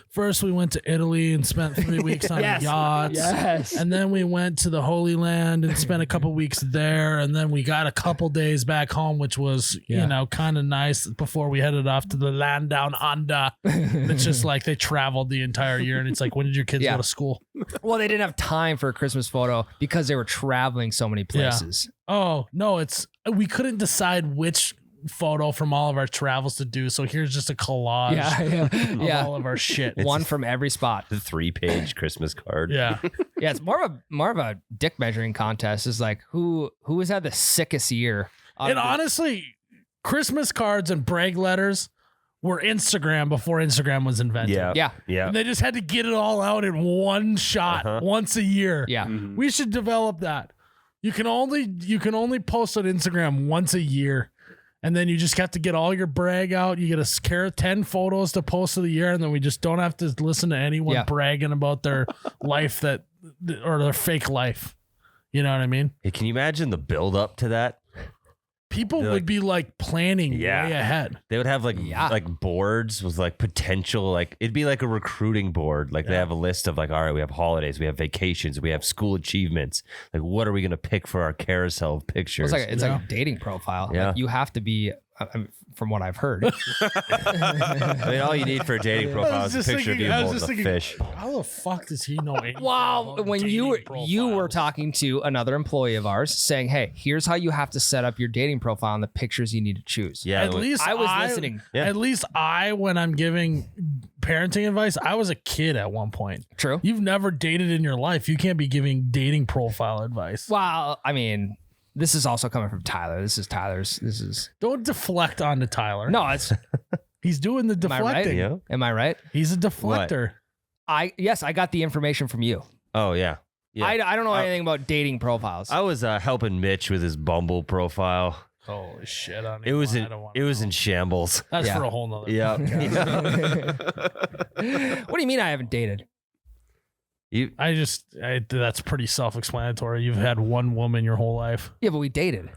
First we went to Italy and spent 3 weeks on Yes. yachts. Yes. And then we went to the Holy Land and spent a couple weeks there. And then we got a couple days back home, which was, kind of nice before we headed off to the land down under. It's just like they traveled the entire year. And it's like, when did your kids Yeah. go to school? Well, they didn't have time for a Christmas photo because they were traveling so many places. Oh, no, we couldn't decide which photo from all of our travels to do. So here's just a collage of Yeah. all of our shit. One from every spot. The 3-page Christmas card. Yeah. Yeah, it's more of a dick measuring contest. Is like who has had the sickest year. And honestly, Christmas cards and brag letters were Instagram before Instagram was invented. Yeah. Yeah. Yeah. And they just had to get it all out in one shot once a year. Yeah. Mhm. We should develop that. You can only post on Instagram once a year. And then you just have to get all your brag out. You get a care of 10 photos to post of the year, and then we just don't have to listen to anyone Yeah. bragging about their life or their fake life. You know what I mean? Hey, can you imagine the build up to that? People They're would be like planning Yeah. way ahead. They would have like Yeah. boards with like potential, like it'd be like a recruiting board. Like they have a list of like, all right, we have holidays, we have vacations, we have school achievements. Like, what are we gonna pick for our carousel of pictures? It's like a dating profile. Yeah. Like you have to be, from what I've heard. I mean, all you need for a dating profile is a picture of you holding a fish. How the fuck does he know? anything Wow, about when you dating were profiles? talking to another employee of ours saying, "Hey, here's how you have to set up your dating profile and the pictures you need to choose." Yeah, At least I was listening. Yeah. At least when I'm giving parenting advice, I was a kid at one point. True. You've never dated in your life. You can't be giving dating profile advice. Well, I mean, this is also coming from Tyler. This is Don't deflect onto Tyler. no. It's He's doing the Am I right? deflecting. Yeah. am I right? He's a deflector. Yes, I got the information from you. Oh yeah. Yeah. I don't know I- anything about dating profiles. I was helping Mitch with his Bumble profile. Holy shit! I don't It was even- in I don't wanna it was know. in shambles. That's Yeah. for a whole nother. Yeah. What do you mean I haven't dated? That's pretty self-explanatory. You've had one woman your whole life. Yeah, but we dated.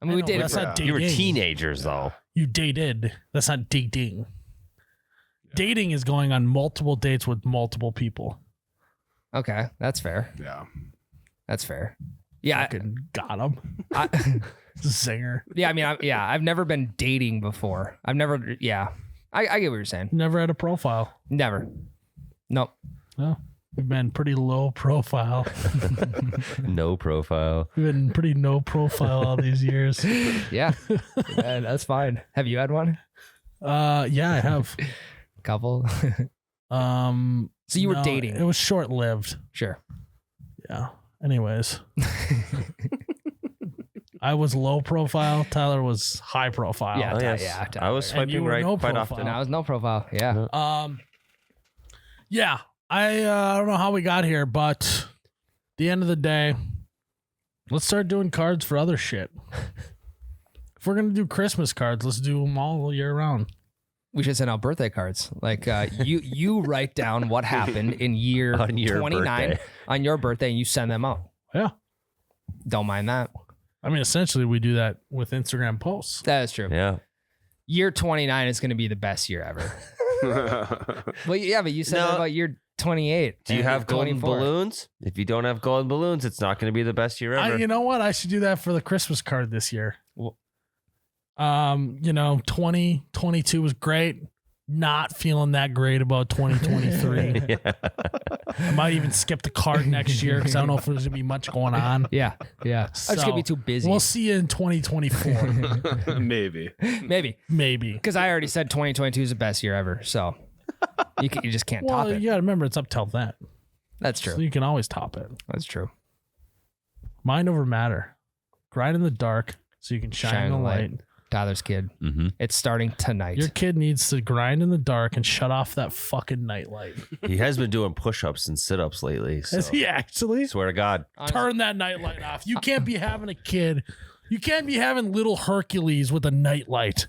I mean, I we know, dated. that's For, not You were dating. teenagers though. You dated. That's not dating. Dating is going on multiple dates with multiple people. okay, that's fair. Yeah. That's fair. Yeah, Fucking got him. I, Singer. yeah. I mean, I've never been dating before. I've never. Yeah, I get what you're saying. Never had a profile. Never. Nope. No. We've been pretty low profile. No profile. We've been pretty no profile all these years. Yeah, yeah, that's fine. Have you had one? Yeah, I have. Couple. So you were dating. It was short lived. Sure. Yeah. Anyways. I was low profile. Tyler was high profile. Yeah. Oh, Ty- yes. yeah, I was And you swiping were right no quite profile. often. And I was no profile. Yeah. Yeah. I don't know how we got here, but at the end of the day, let's start doing cards for other shit. If we're gonna do Christmas cards, let's do them all year round. We should send out birthday cards. Like you write down what happened in year On your 29 birthday. on your birthday, and you send them out. Yeah. Don't mind that. I mean, essentially, we do that with Instagram posts. That is true. Yeah. Year 29 is going to be the best year ever. Well, yeah, but you said No. that about year 28. Do you and have golden 24. balloons? If you don't have golden balloons, it's not going to be the best year ever. You know what? I should do that for the Christmas card this year. Well- 2022 was great. Not feeling that great about 2023. I might even skip the card next year because I don't know if there's gonna be much going on. Yeah, yeah. I'm just going to be too busy. We'll see you in 2024, Maybe. Maybe. maybe. Because I already said 2022 is the best year ever. So you just can't top Well, it. you gotta remember it's up till then, That's so true. you can always top it. That's true. Mind over matter. Grind in the dark so you can shine in the light. Tyler's kid. Mm-hmm. It's starting tonight. Your kid needs to grind in the dark and shut off that fucking nightlight. He has been doing push-ups and sit-ups lately. So. Has he actually? Swear to God. Turn that nightlight off. You can't be having a kid. You can't be having little Hercules with a nightlight.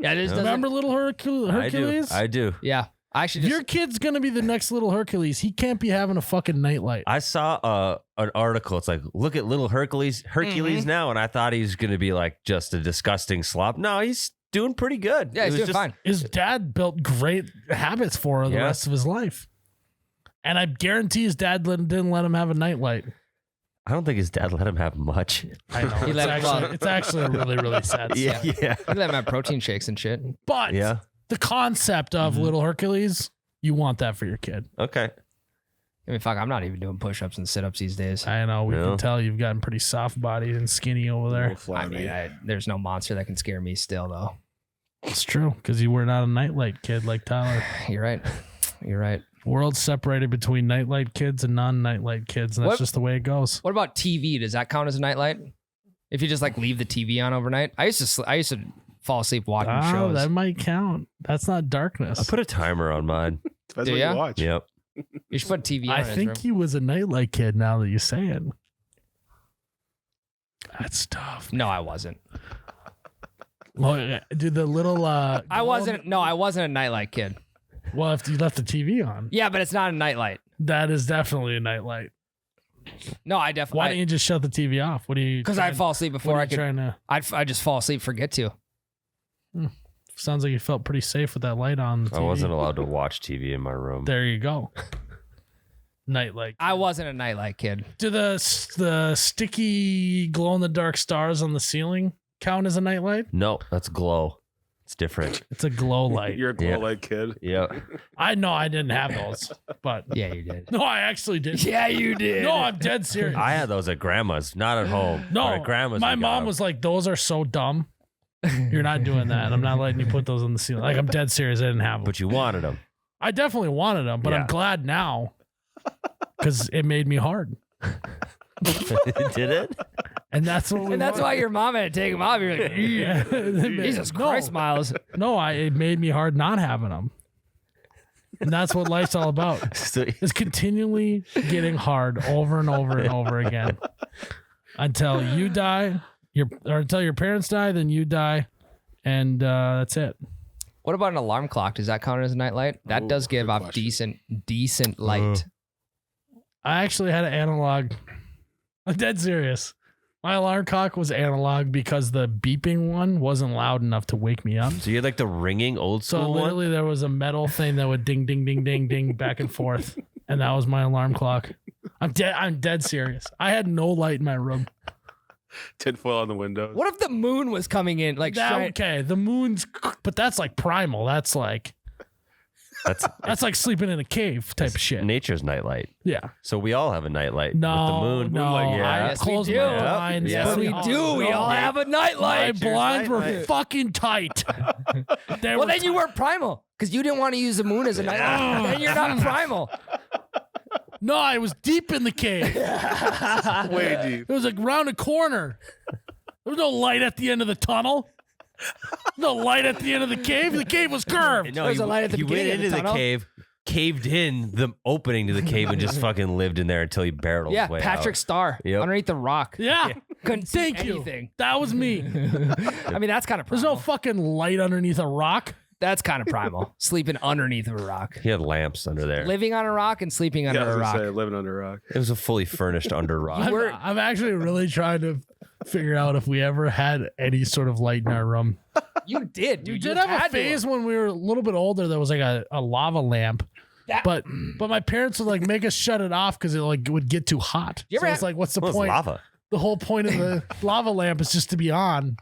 Yeah, it is. doesn't- Remember little Hercules? I do. Yeah. I should If just. your kid's gonna be the next little Hercules, he can't be having a fucking nightlight. I saw an article. It's like, look at little Hercules Mm-hmm. now, and I thought he was going to be like just a disgusting slop. No, he's doing pretty good. Yeah, It he's was doing just- fine. His dad built great habits for the Yeah. rest of his life. And I guarantee his dad didn't let him have a nightlight. I don't think his dad let him have much. I know. He It's let him- actually, it's actually a really, really sad story. Yeah, yeah, You let him have protein shakes and shit. But yeah. the concept of Mm-hmm. little Hercules, you want that for your kid. Okay. I mean, fuck, I'm not even doing push-ups and sit-ups these days. I know. We Yeah. can tell you've gotten pretty soft bodied and skinny over there. I mean, there's no monster that can scare me still, though. It's true because you were not a nightlight kid like Tyler. You're right. You're right. World's separated between nightlight kids and non-nightlight kids, and that's What- just the way it goes. What about TV? Does that count as a nightlight? If you just like leave the TV on overnight? I used to fall asleep watching Oh, shows. that might count. That's not darkness. I put a timer on mine. Depends Do what ya? you watch. Yep. You should put TV on I in his think room. he was a nightlight kid now that you say it. That's tough. No, I wasn't. Well, do the little I wasn't. No, I wasn't a nightlight kid. Well, if you left the TV on, Yeah, but it's not a nightlight. that is definitely a nightlight. No, I Why definitely. don't you just shut the TV off? What are you? Because I'd trying- fall asleep what before are I you could. trying to. I'd just fall asleep, forget to. Sounds like you felt pretty safe with that light on. The TV. I wasn't allowed to watch TV in my room. There you go. Nightlight. I wasn't a nightlight kid. Do the sticky glow in the dark stars on the ceiling count as a nightlight? No, that's glow. It's different. It's a glow light. You're a glow Yeah. light kid. Yeah. I know I didn't have those, but Yeah, you did. no, I actually did. Yeah, you did. No, I'm dead serious. I had those at grandma's, not at home. No, Or at grandma's. my we got mom them. was like, "Those are so dumb. You're not doing that. I'm not letting you put those on the ceiling." Like, I'm dead serious. I didn't have them. But you wanted them. I definitely wanted them, but I'm Yeah. glad now because it made me hard, Did it? and that's what. We And that's why wanted. your mom had to take them off. You're like, Yeah. Jesus No. Christ, Miles. No, it made me hard not having them, and that's what life's all about. So, Is continually getting hard over and over and over again until you die, or until your parents die, then you die, and that's it. What about an alarm clock? Does that count as a nightlight? That Ooh, does give good off question. decent light. I actually had an analog. I'm dead serious. My alarm clock was analog because the beeping one wasn't loud enough to wake me up. so you had like the ringing old So school one? literally there was a metal thing that would ding, ding, ding, ding, ding back and forth. And that was my alarm clock. I'm dead serious. I had no light in my room. Tinfoil on the windows. What if the moon was coming in? Like, Okay, the moon's, but that's like primal. That's like sleeping in a cave type of shit. Nature's nightlight. Yeah. So we all have a nightlight No, with the moon. no. Moonlight, yeah. I Yes, we closed do. my blinds. Yes, pretty we hard. do. We No. all have a My nightlight. blinds were nightlight. fucking tight. They Well, were then you weren't primal because you didn't want to use the moon as a nightlight. Then you're not primal. No, I was deep in the cave. Way deep. It was like around a corner. There was no light at the end of the tunnel. No light at the end of the cave. The cave was curved. No, There's he, a light at the he went beginning of the into the tunnel. cave, caved in the opening to the cave, and just fucking lived in there until he barreled Yeah, his way Patrick out. Star Yep. underneath the rock. Yeah. Couldn't see Thank you. anything. That was me. I mean, that's kind of There's primal. no fucking light underneath a rock. That's kind of primal. Sleeping underneath of a rock. He had lamps under there. Living on a rock and sleeping Yeah, under I was a gonna rock. say, living under a rock. It was a fully furnished under rock. I'm actually really trying to figure out if we ever had any sort of light in our room. You did, dude. We did You have a had to. phase when we were a little bit older. There was like a lava lamp. That- But my parents would like make us shut it off because it like would get too hot. You ever So it's had- like, what's the Well, it's point? lava. The whole point of the lava lamp is just to be on,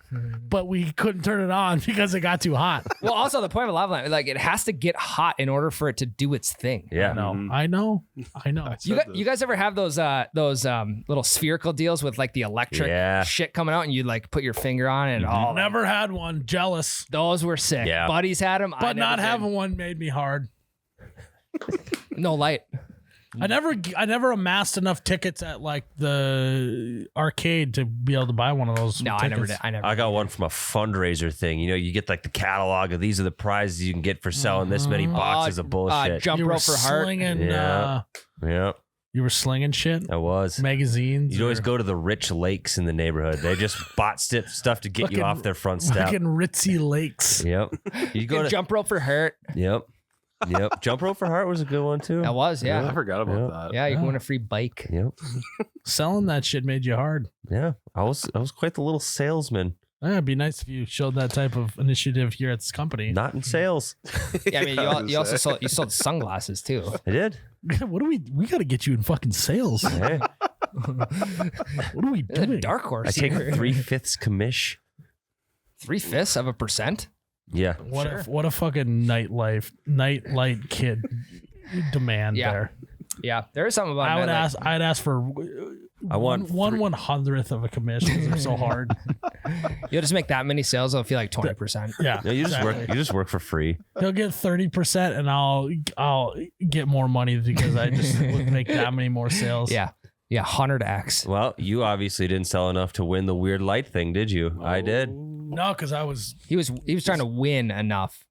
but we couldn't turn it on because it got too hot. Well, also the point of a lava lamp, like it has to get hot in order for it to do its thing. Yeah. I know. You guys ever have those little spherical deals with like the electric Yeah. shit coming out and you like put your finger on it and all that? Never had one. Jealous, Those were sick. Yeah. Buddies had them, but not having one made me hard. no light. I never amassed enough tickets at like the arcade to be able to buy one of those. No, tickets. I never did. I never. I got one from a fundraiser thing. You know, you get like the catalog of these are the prizes you can get for selling this many boxes of bullshit. Jump You were rope for heart. slinging. Yeah. Yeah, You were slinging shit. I was. Magazines. You'd always or go to the rich lakes in the neighborhood. They just bought stuff to get you Fucking- off their front step. fucking ritzy lakes. Yep. You go to Jump rope for heart. Yep. Yep. Jump rope for heart was a good one too. That was, I yeah. forgot about that. Yeah, you can Yeah. win a free bike. Yep. Selling that shit made you hard. Yeah. I was quite the little salesman. Yeah, it'd be nice if you showed that type of initiative here at this company. Not in sales. Yeah, I mean, I was you also gonna sold sunglasses too. I did. What do we got to get you in fucking sales? Hey, What are we It's a doing? dark horse. I take here. 3/5 commish. 3/5%. Yeah. What a fucking nightlight kid demand Yeah. there. Yeah, there is something about I'd ask for I want one three- 100th of a commission because they're so hard. You'll just make that many sales. I'll feel like 20%. Yeah, No, you just exactly. work. You just work for free. He'll get 30%, and I'll get more money because I just would make that many more sales. Yeah. Yeah, 100x. Well, you obviously didn't sell enough to win the weird light thing, did you? I did. No, because I was He was trying to win enough.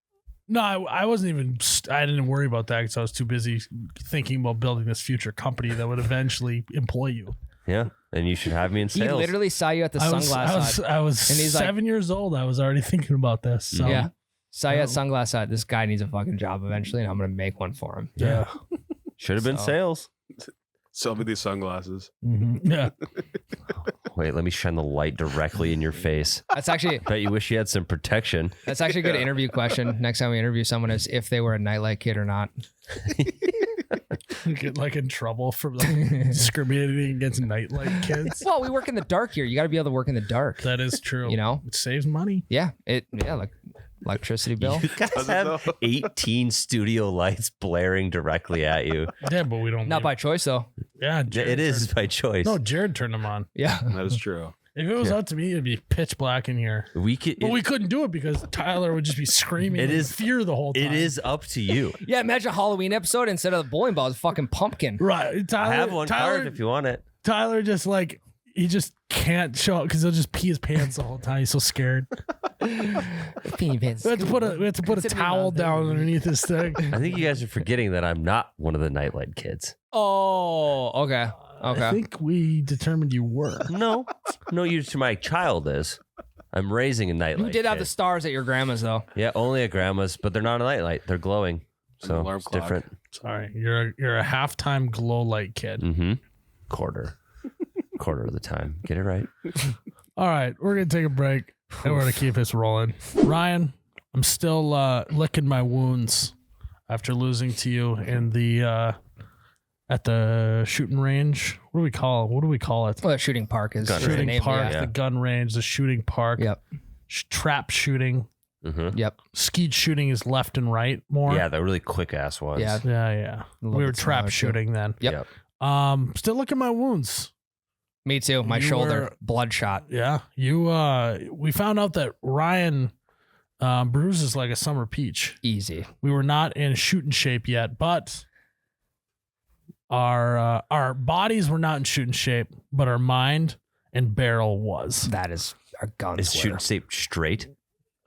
no, I wasn't even. I didn't worry about that because I was too busy thinking about building this future company that would eventually employ you. Yeah, and you should have me in He sales. literally saw you at the sunglass hut. I was And he's like- 7 years old. I was already thinking about this. So. Yeah. Saw you at sunglass hut. This guy needs a fucking job eventually, and I'm gonna make one for him. Yeah. Should have been So- sales. Sell me these sunglasses. Mm-hmm. Yeah. Wait, let me shine the light directly in your face. That's actually Bet you wish you had some protection. a good interview question. Next time we interview someone is if they were a nightlight kid or not. Get like in trouble for like discriminating against nightlight kids. Well, we work in the dark here. You got to be able to work in the dark. That is true. You know? It saves money. Yeah. Like electricity bill. You guys Does it have though? 18 studio lights blaring directly at you. Yeah, but we don't. Not leave- by choice though. Yeah, Jared It is turned- by choice. No, Jared turned them on. Yeah. That is true. If it was up to me, it'd be pitch black in here. we could. But we couldn't do it because Tyler would just be screaming It in is- fear the whole time. It is up to you. Yeah. Imagine a Halloween episode instead of the bowling ball, it's fucking pumpkin. right. Tyler, I have one Tyler, card if you want it. Tyler just like he just can't show up because he'll just pee his pants the whole time. He's so scared. We have to put a towel down underneath his thing. I think you guys are forgetting that I'm not one of the nightlight kids. Oh, okay. I Okay. think we determined you were. No, you to my child is. I'm raising a nightlight. You did have kid. the stars at your grandma's though. Yeah, only at grandma's, but they're not a nightlight. They're glowing, An so alarm it's clock. different. Sorry, you're a halftime glow light kid. Mm-hmm. Quarter of the time. Get it right. All right, we're gonna take a break and we're gonna keep this rolling. Ryan, I'm still licking my wounds after losing to you in the at the shooting range. What do we call it? Well, the shooting park is Gun the Shooting name, park, Yeah. the gun range, the shooting park. Yep. Trap shooting. Mm-hmm. Yep. Skeet shooting is left and right more. Yeah, the really quick ass ones. Yeah. Yeah. A little We were bit trap smaller, too. shooting then. Yep. Still licking my wounds. Me too. My You shoulder, were- bloodshot. Yeah. We found out that Ryan bruises like a summer peach. Easy. We were not in shooting shape yet, but our bodies were not in shooting shape, but our mind and barrel was. That is our guns. Is were. shooting shape straight?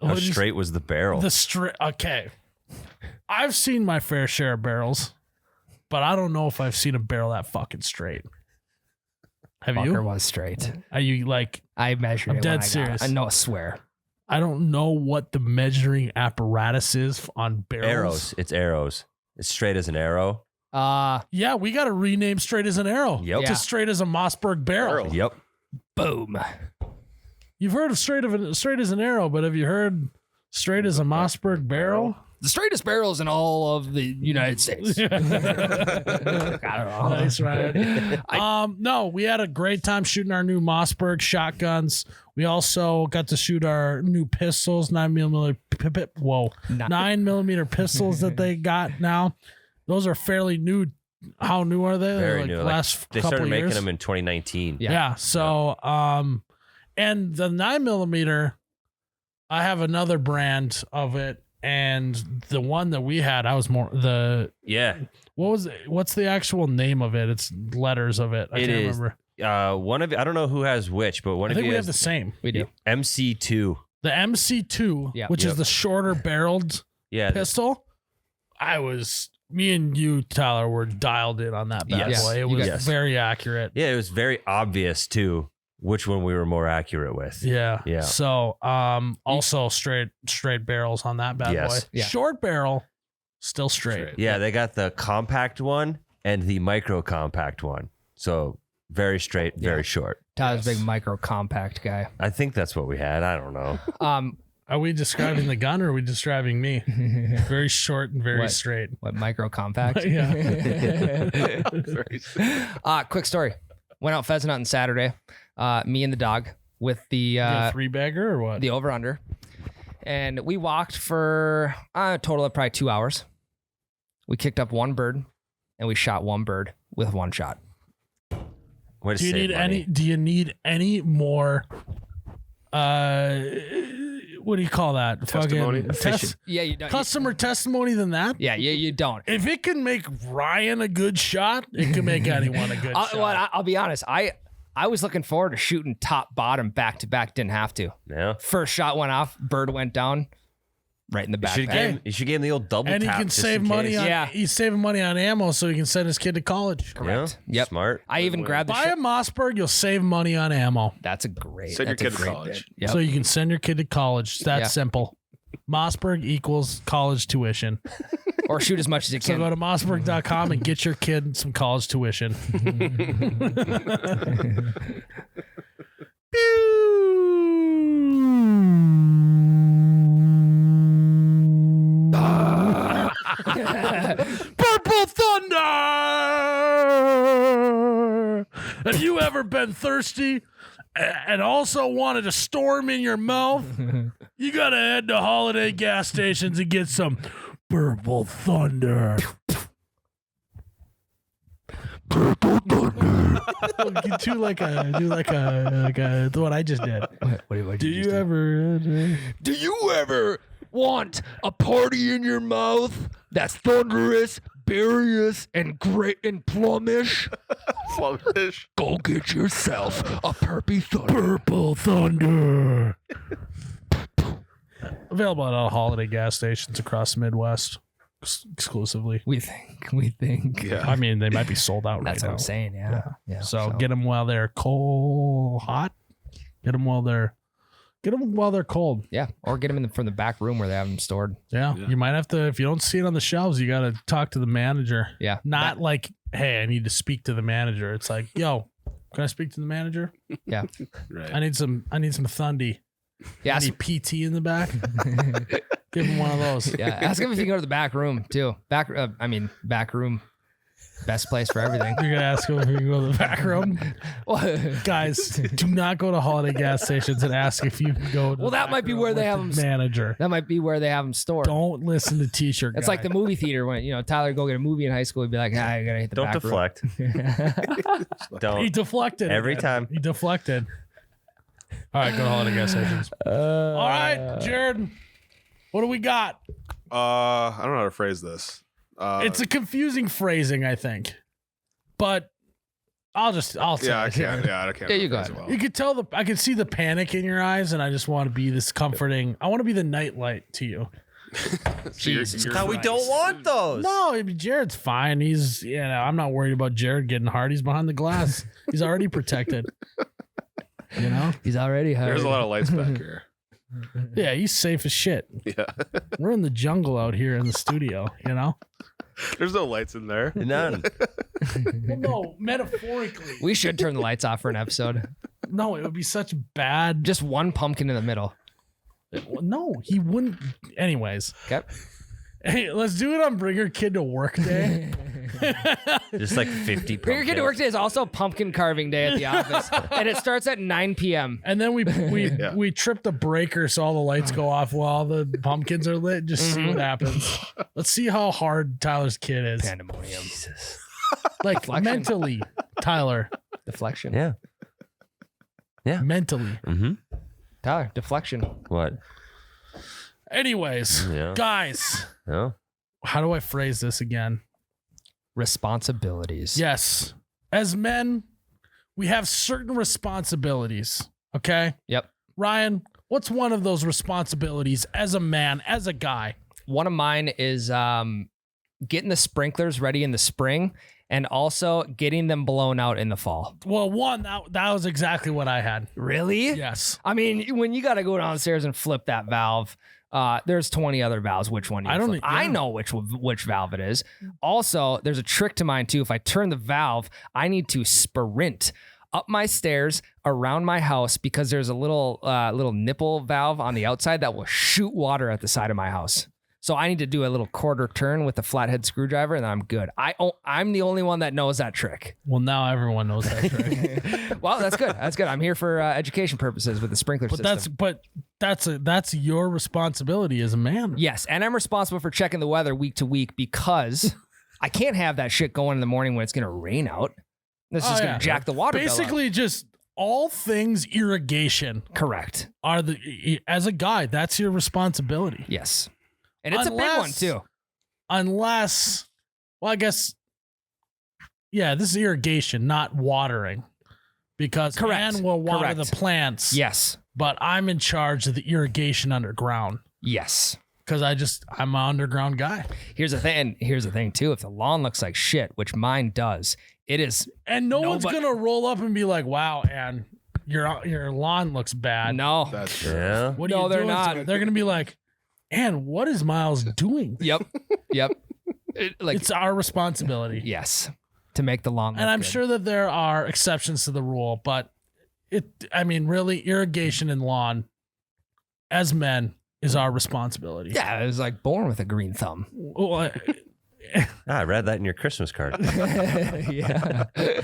How What is- straight was the barrel? The straight. Okay, I've seen my fair share of barrels, but I don't know if I've seen a barrel that fucking straight. Have Fucker you? was straight. Are you like? I measured I'm it. dead when I got serious. it. I know. I swear. I don't know what the measuring apparatus is on barrels. Arrows. It's arrows. It's straight as an arrow. Yeah, we got to rename straight as an arrow. Yep. To Yeah. straight as a Mossberg barrel. Barrel. Yep. Boom. You've heard of straight as an arrow, but have you heard straight as a Mossberg barrel? The straightest barrels in all of the United States. I don't know. Nice, Ryan. No, we had a great time shooting our new Mossberg shotguns. We also got to shoot our new pistols, 9mm pistols that they got now. Those are fairly new. How new are they? Very like new. Last They couple started of years. making them in 2019. Yeah. Yeah. So, and the 9mm, I have another brand of it, and the one that we had, I was more Yeah. what's the actual name of it? It's letters of it. I It can't is. remember. One of I don't know who has which, but one I of think you we has have the same. We do. MC2. The MC2, Yep. which Yep. is the shorter barreled Yeah. pistol. Me and you, Tyler, were dialed in on that bad Yes. boy. It You was guys- very accurate. Yeah, it was very obvious too which one we were more accurate with. Yeah. Yeah. So, also straight barrels on that bad Yes. boy. Yeah. Short barrel, still straight. Yeah, they got the compact one and the micro compact one. So very straight, very short. Tyler's a Yes. big micro compact guy. I think that's what we had. I don't know. Are we describing the gun or are we describing me? Very short and very What? straight. What micro compact? Yeah. Very Quick story. Went out pheasant hunting Saturday. Me and the dog with the Three bagger or what? the over under, and we walked for a total of probably 2 hours. We kicked up one bird, and we shot one bird with one shot. Way to Do you save need money. any? Do you need any more? what do you call that? Testimony? Fucking Yeah, you don't. customer testimony than that. Yeah, you don't. If it can make Ryan a good shot, it can make anyone a good shot. Well, I'll be honest. I was looking forward to shooting top bottom back to back. Didn't have to. Yeah. First shot went off. Bird went down. Right in the back. You should give him the old double And he tap. can just save in money case. on. Yeah. He's saving money on ammo, so he can send his kid to college. Correct. Yeah. Yep. Smart. I even grabbed the Buy a Mossberg, you'll save money on ammo, That's a great. Send your that's a kid to great college. bit. Yep. so you can send your kid to college. It's that Yeah. simple. Mossberg equals college tuition. Or shoot as much as you So can. go to mossberg.com and get your kid some college tuition. Purple Thunder! Have you ever been thirsty and also wanted a storm in your mouth? You gotta head to Holiday gas stations and get some Purple Thunder. Purple Thunder. do like a what I just did. Do you ever Want a party in your mouth that's thunderous, berryous, and great and plumish? Flumfish. Go get yourself a Purple Thunder? Available at all Holiday gas stations across the Midwest exclusively. We think. Yeah. I mean, they might be sold out That's right what now. I'm saying. Yeah. So get them while they're hot. Get them while they're cold. Yeah, or get them from the back room where they have them stored. Yeah. Yeah. You might have to, if you don't see it on the shelves, you got to talk to the manager. Yeah. Not like, hey, I need to speak to the manager. It's like, yo, can I speak to the manager? Yeah. Right. I need some Thundy. Yeah. I need PT in the back. Give him one of those. Yeah. Ask him if you can go to the back room too. Back room. Best place for everything. You're gonna ask him if you can go to the back room. Guys, do not go to Holiday gas stations and ask if you can go. To Well, the that back might be room where they with have the them. manager. That might be where they have them stored. Don't listen to T-shirt. It's guy. like the movie theater when Tyler go get a movie in high school. He'd be like, I gotta hit the Don't back deflect. room. He Don't. deflected Every again. time. He deflected. All right, go to Holiday gas stations. All right, Jared, what do we got? I don't know how to phrase this. It's a confusing phrasing, I think, but I'll say yeah, I it. can't. Yeah, I can't. Yeah, you phrase got it it. well. You could tell I can see the panic in your eyes, and I just want to be this comforting. I want to be the nightlight to you. So you're- Jesus you're- How we don't want those. No, I mean, Jared's fine. He's, I'm not worried about Jared getting hard. He's behind the glass. He's already protected. He's already hurt. There's a lot of lights back here. Yeah, he's safe as shit. Yeah. We're in the jungle out here in the studio, There's no lights in there. None. Well, no, metaphorically. We should turn the lights off for an episode. No, it would be such bad. Just one pumpkin in the middle. No, he wouldn't. Anyways, Okay. hey, let's do it on Bring Your Kid to Work Day. Just like 50 Bring Your Kid to Work Day is also pumpkin carving day at the office, and it starts at 9 p.m. And then we Yeah. we trip the breaker so all the lights go off while the pumpkins are lit. Just see what happens. Let's see how hard Tyler's kid is. Pandemonium. Like Deflection. mentally, Tyler. Deflection. Yeah. Mentally. Mm-hmm. Tyler, deflection. What? Anyways, Yeah. guys, No. how do I phrase this again? Responsibilities. Yes. As men, we have certain responsibilities. Okay. Yep. Ryan, what's one of those responsibilities as a man, as a guy? One of mine is getting the sprinklers ready in the spring and also getting them blown out in the fall. Well, one, that was exactly what I had. Really? Yes. I mean, when you got to go downstairs and flip that valve, there's 20 other valves. Which one? I don't- flip? I yeah. know which valve it is. Also, there's a trick to mine too. If I turn the valve, I need to sprint up my stairs around my house because there's a little nipple valve on the outside that will shoot water at the side of my house. So I need to do a little quarter turn with a flathead screwdriver, and I'm good. I'm the only one that knows that trick. Well, now everyone knows that trick. Well, that's good. That's good. I'm here for education purposes with the sprinkler system. That's your responsibility as a man. Yes, and I'm responsible for checking the weather week to week because I can't have that shit going in the morning when it's going to rain out. That's just going to jack the water bill up. Basically, just all things irrigation Correct. are as a guy, that's your responsibility. Yes. And it's a big one too. Unless, well, I guess, yeah, this is irrigation, not watering. Because Correct. Ann will water Correct. the plants. Yes. But I'm in charge of the irrigation underground. Yes. Because I'm an underground guy. Here's the thing too. If the lawn looks like shit, which mine does, it is. And no one's gonna roll up and be like, "Wow, Ann, your lawn looks bad." No. That's true. Yeah. What are No, you they're doing? not. They're gonna be like, "Ann, what is Myles doing?" Yep. Yep. It's our responsibility. Yes. To make the lawn look And I'm good. sure that there are exceptions to the rule, but really, irrigation and lawn, as men, is our responsibility. Yeah, I was like born with a green thumb. Well, I read that in your Christmas card. Yeah. I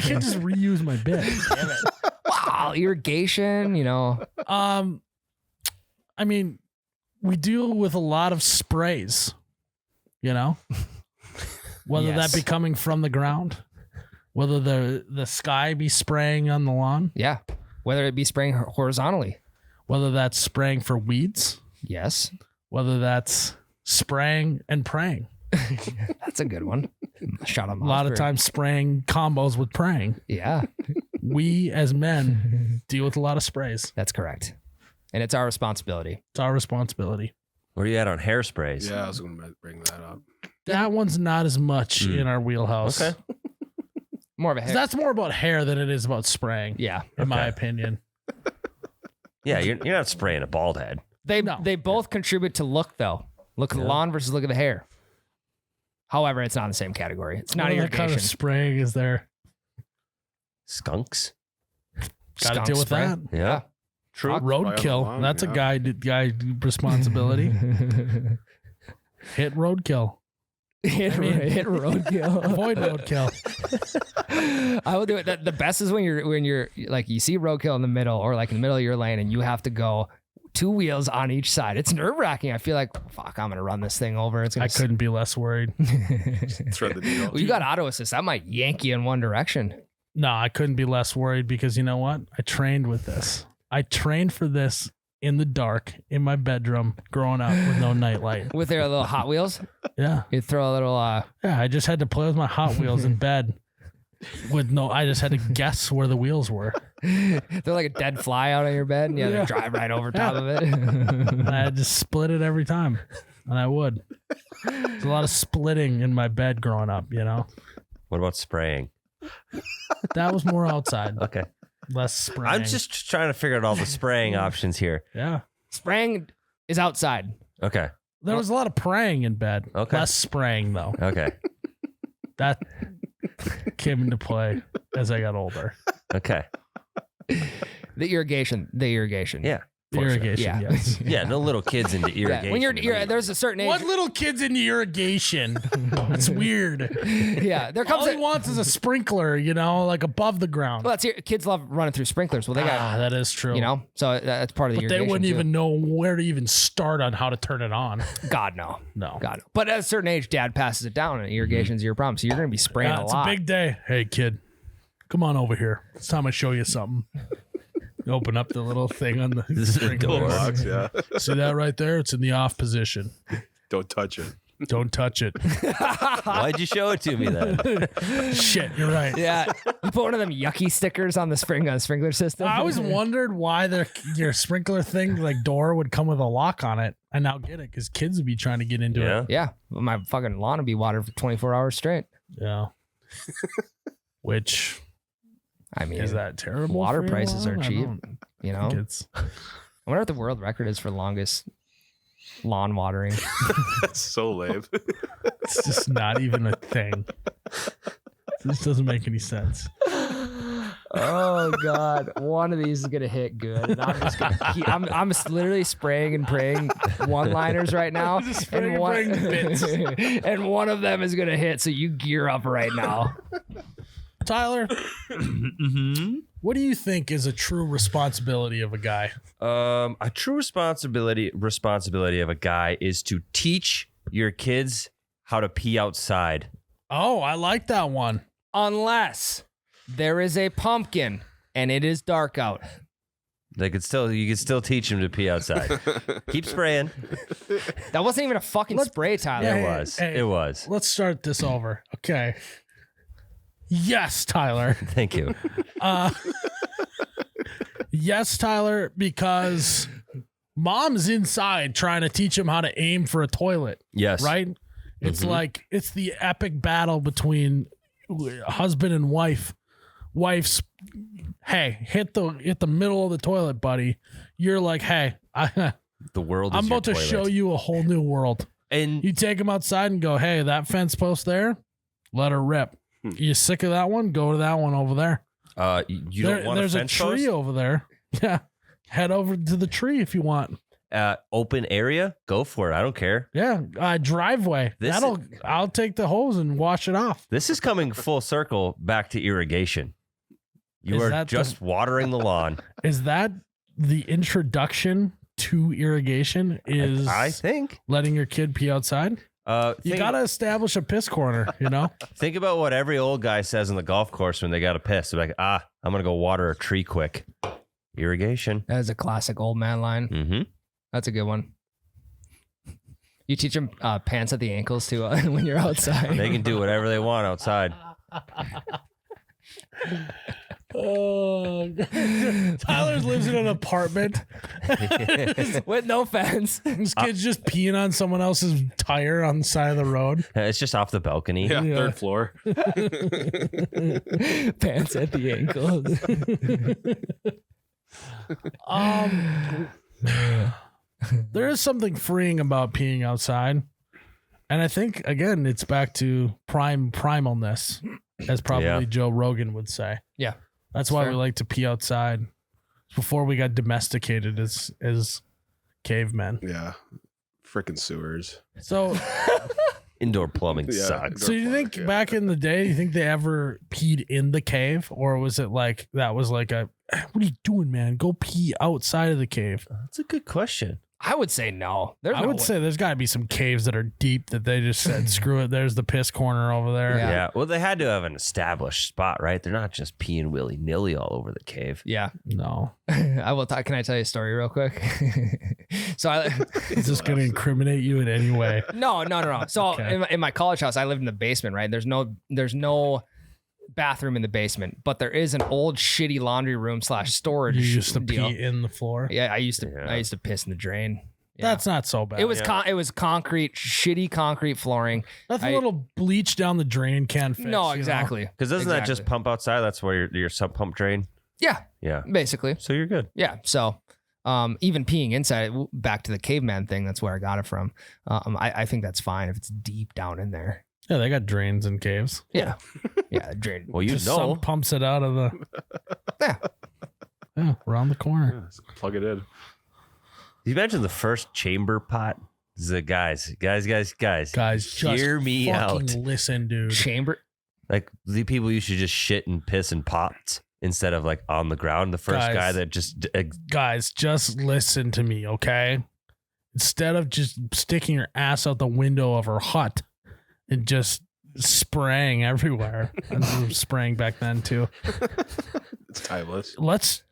can't just reuse my bit. Damn it. Wow, irrigation, We deal with a lot of sprays, whether Yes. that be coming from the ground, whether the sky be spraying on the lawn, Yeah. Whether it be spraying horizontally. whether that's spraying for weeds, Yes. whether that's spraying and praying. That's a good one. Shout out A lot of times spraying combos with praying. Yeah, We as men deal with a lot of sprays. that's correct. And it's our responsibility. It's our responsibility. Where are you at on hairsprays? Yeah, I was going to bring that up. That one's not as much in our wheelhouse. Okay. More of a hair. That's more about hair than it is about spraying, Yeah. in my Okay. opinion. Yeah, you're not spraying a bald head. They both contribute to look though. Look at the lawn versus look at the hair. However, it's not in the same category. It's not What other irrigation. kind of spraying is there? Skunks. Got to Skunk deal with spray. that. Yeah. True. Roadkill. Lawn, That's yeah. a guy responsibility. Hit roadkill. hit roadkill. Avoid roadkill. I will do it. The best is when you're like you see roadkill in the middle or like in the middle of your lane and you have to go 2 wheels on each side. It's nerve wracking. I feel like fuck, I'm gonna run this thing over. It's gonna I couldn't be less worried. Thread the needle. Well, you got auto assist. That might yank you in one direction. No, I couldn't be less worried because you know what? I trained with this. I trained for this in the dark in my bedroom growing up with no nightlight. With their little Hot Wheels, Yeah. you throw a little. Yeah. I just had to play with my Hot Wheels in bed I just had to guess where the wheels were. They're like a dead fly out of your bed, and you have to drive right over top of it. And I had to split it every time. And I would. There's a lot of splitting in my bed growing up, What about spraying? That was more outside. Okay. Less spraying. I'm just trying to figure out all the spraying options here. Yeah. Spraying is outside. Okay. There was a lot of praying in bed. Okay. Less spraying, though. Okay. That came into play as I got older. Okay. The irrigation. Yeah. Irrigation, Yeah. yes. Yeah. No little kids into irrigation. Yeah. When you're there's a certain age. What little kids into irrigation? It's weird. Yeah, there comes All he a. wants is a sprinkler, like above the ground. Well, kids love running through sprinklers. Well, they got that is true. so that's part of the But they irrigation. wouldn't too. even know where to even start on how to turn it on. God no. No. God no. But at a certain age, Dad passes it down, and irrigation's your problem. So you're gonna be spraying Yeah, a it's lot. a big day. Hey, kid, come on over here. It's time I show you something. You open up the little thing on the This is a sprinkler. door. Box, yeah. See that right there? It's in the off position. Don't touch it. Don't touch it. Why'd you show it to me then? Shit, you're right. Yeah, you put one of them yucky stickers on the sprinkler system. I always wondered why your sprinkler thing, like door, would come with a lock on it. I now get it because kids would be trying to get into Yeah. it. Yeah, my fucking lawn would be watered for 24 hours straight. Yeah. Which I mean, is that terrible? water for your prices lawn? are I cheap. don't You know, think it's I wonder what the world record is for longest lawn watering. That's so lame. It's just not even a thing. This doesn't make any sense. Oh God, one of these is gonna hit good, and I'm just gonna. I'm literally spraying and praying one-liners right now, spraying and and praying bits. and one of them is gonna hit. So you gear up right now. Tyler, what do you think is a true responsibility of a guy? A true responsibility of a guy is to teach your kids how to pee outside. Oh, I like that one. Unless there is a pumpkin and it is dark out. You could still teach him to pee outside. Keep spraying. That wasn't even a fucking spray, Tyler. Yeah, It was. Let's start this over. Okay. Yes, Tyler. Thank you. Yes, Tyler, because mom's inside trying to teach him how to aim for a toilet, Yes. right? It's like, it's the epic battle between husband and wife. Wife's, hey, hit the middle of the toilet, buddy. You're like, hey, The world is I'm about to your toilet. show you a whole new world. And You take him outside and go, hey, that fence post there, let her rip. You sick of that one? Go to that one over there. you don't want there's a fence a tree post? over there. Yeah. Head over to the tree if you want. Open area? Go for it. I don't care. Yeah. Driveway. This I'll take the hose and wash it off. This is coming full circle back to irrigation. You Is are that just watering the lawn. Is that the introduction to irrigation? Is I think. letting your kid pee outside? You got to establish a piss corner, you know? Think about what every old guy says on the golf course when they got to piss. They're like, I'm going to go water a tree quick. Irrigation. That is a classic old man line. Mm-hmm. That's a good one. You teach them pants at the ankles too when you're outside. They can do whatever they want outside. Oh, Tyler lives in an apartment. With no fence. This kid's just peeing on someone else's tire on the side of the road. It's just off the balcony. Yeah, Yeah. third floor. Pants at the ankles. There is something freeing about peeing outside. And I think, again, it's back to primalness, as probably Yeah. Joe Rogan would say. Yeah. That's why Fair. we like to pee outside before we got domesticated as cavemen. Yeah. Freaking sewers. So, Indoor plumbing Yeah. sucks. so you think Yeah. back in the day, you think they ever peed in the cave? Or was it like, that was like what are you doing, man? Go pee outside of the cave. That's a good question. I would say no. There's I no would way. say there's got to be some caves that are deep that they just said, screw it. There's the piss corner over there. Yeah. Yeah. Well, they had to have an established spot, right? They're not just peeing willy nilly all over the cave. Yeah. No. I will talk. Can I tell you a story real quick? So Is this going to incriminate you in any way? No. So Okay. in my college house, I lived in the basement, right? There's no bathroom in the basement, but there is an old shitty laundry room / storage You used to deal. pee in the floor? Yeah, I used to piss in the drain. Yeah. That's not so bad. It was it was concrete, shitty concrete flooring. That's a little bleach down the drain can fix. No, you know? exactly. Because doesn't that just pump outside? That's where your sub pump drain. Yeah, Yeah. basically. So you're good. Yeah. So even peeing inside, back to the caveman thing, that's where I got it from. I think that's fine if it's deep down in there. Yeah, they got drains in caves. Yeah. Yeah. Drain. Well, you Just know. some pumps it out of the Yeah. around the corner. Yeah, plug it in. You imagine the first chamber pot? The guys, Guys, just hear me fucking out. listen, dude. Chamber. Like the people used to just shit and piss in pots instead of like on the ground. The first Guys. guy that just Guys, just listen to me, okay? Instead of just sticking your ass out the window of her hut and just spraying everywhere. And we were spraying back then too. It's timeless. Let's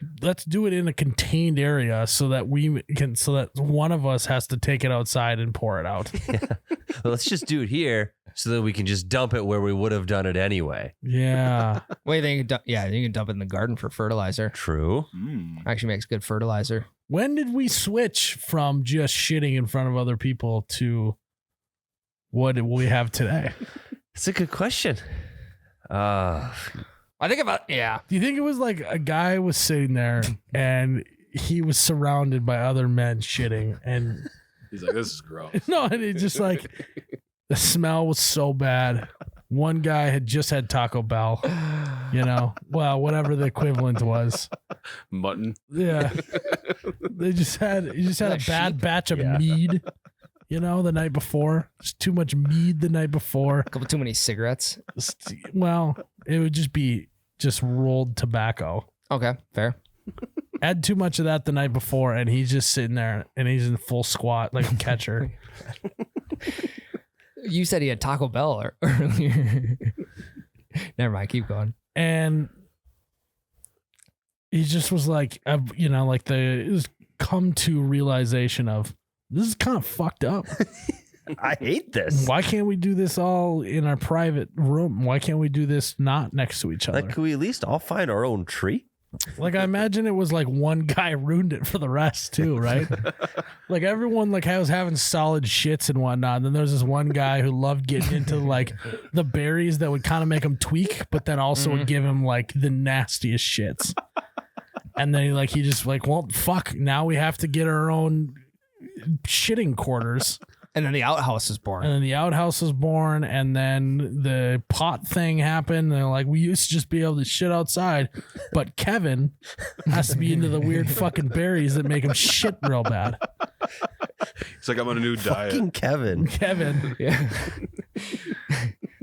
do it in a contained area so that one of us has to take it outside and pour it out. let's just do it here so that we can just dump it where we would have done it anyway. Yeah. Wait, then you can dump it in the garden for fertilizer. True. Actually makes good fertilizer. When did we switch from just shitting in front of other people to what we have today? That's a good question. I think about Do you think it was like a guy was sitting there and he was surrounded by other men shitting and He's like, this is gross. no, and it just like the smell was so bad. One guy had just had Taco Bell, well, whatever the equivalent was. Mutton. Yeah. He just had a bad batch of mead, the night before. Just too much mead the night before. a couple too many cigarettes. Well, it would just be rolled tobacco. Okay, fair. Had too much of that the night before, and he's just sitting there, and he's in full squat like a catcher. You said he had Taco Bell earlier. Never mind. Keep going. And he just was like, like the come to realization of this is kind of fucked up. I hate this. Why can't we do this all in our private room? Why can't we do this not next to each other? Like, can we at least all find our own tree? Like, I imagine it was like one guy ruined it for the rest too, right? Like everyone like was having solid shits and whatnot. And then there's this one guy who loved getting into like the berries that would kind of make him tweak, but then also would give him like the nastiest shits. And then he just like, well, fuck, now we have to get our own shitting quarters. And then the outhouse is born. And then the outhouse was born, and then the pot thing happened. And they're like, we used to just be able to shit outside, but Kevin has to be into the weird fucking berries that make him shit real bad. It's like I'm on a new diet. Fucking Kevin. Kevin. Yeah.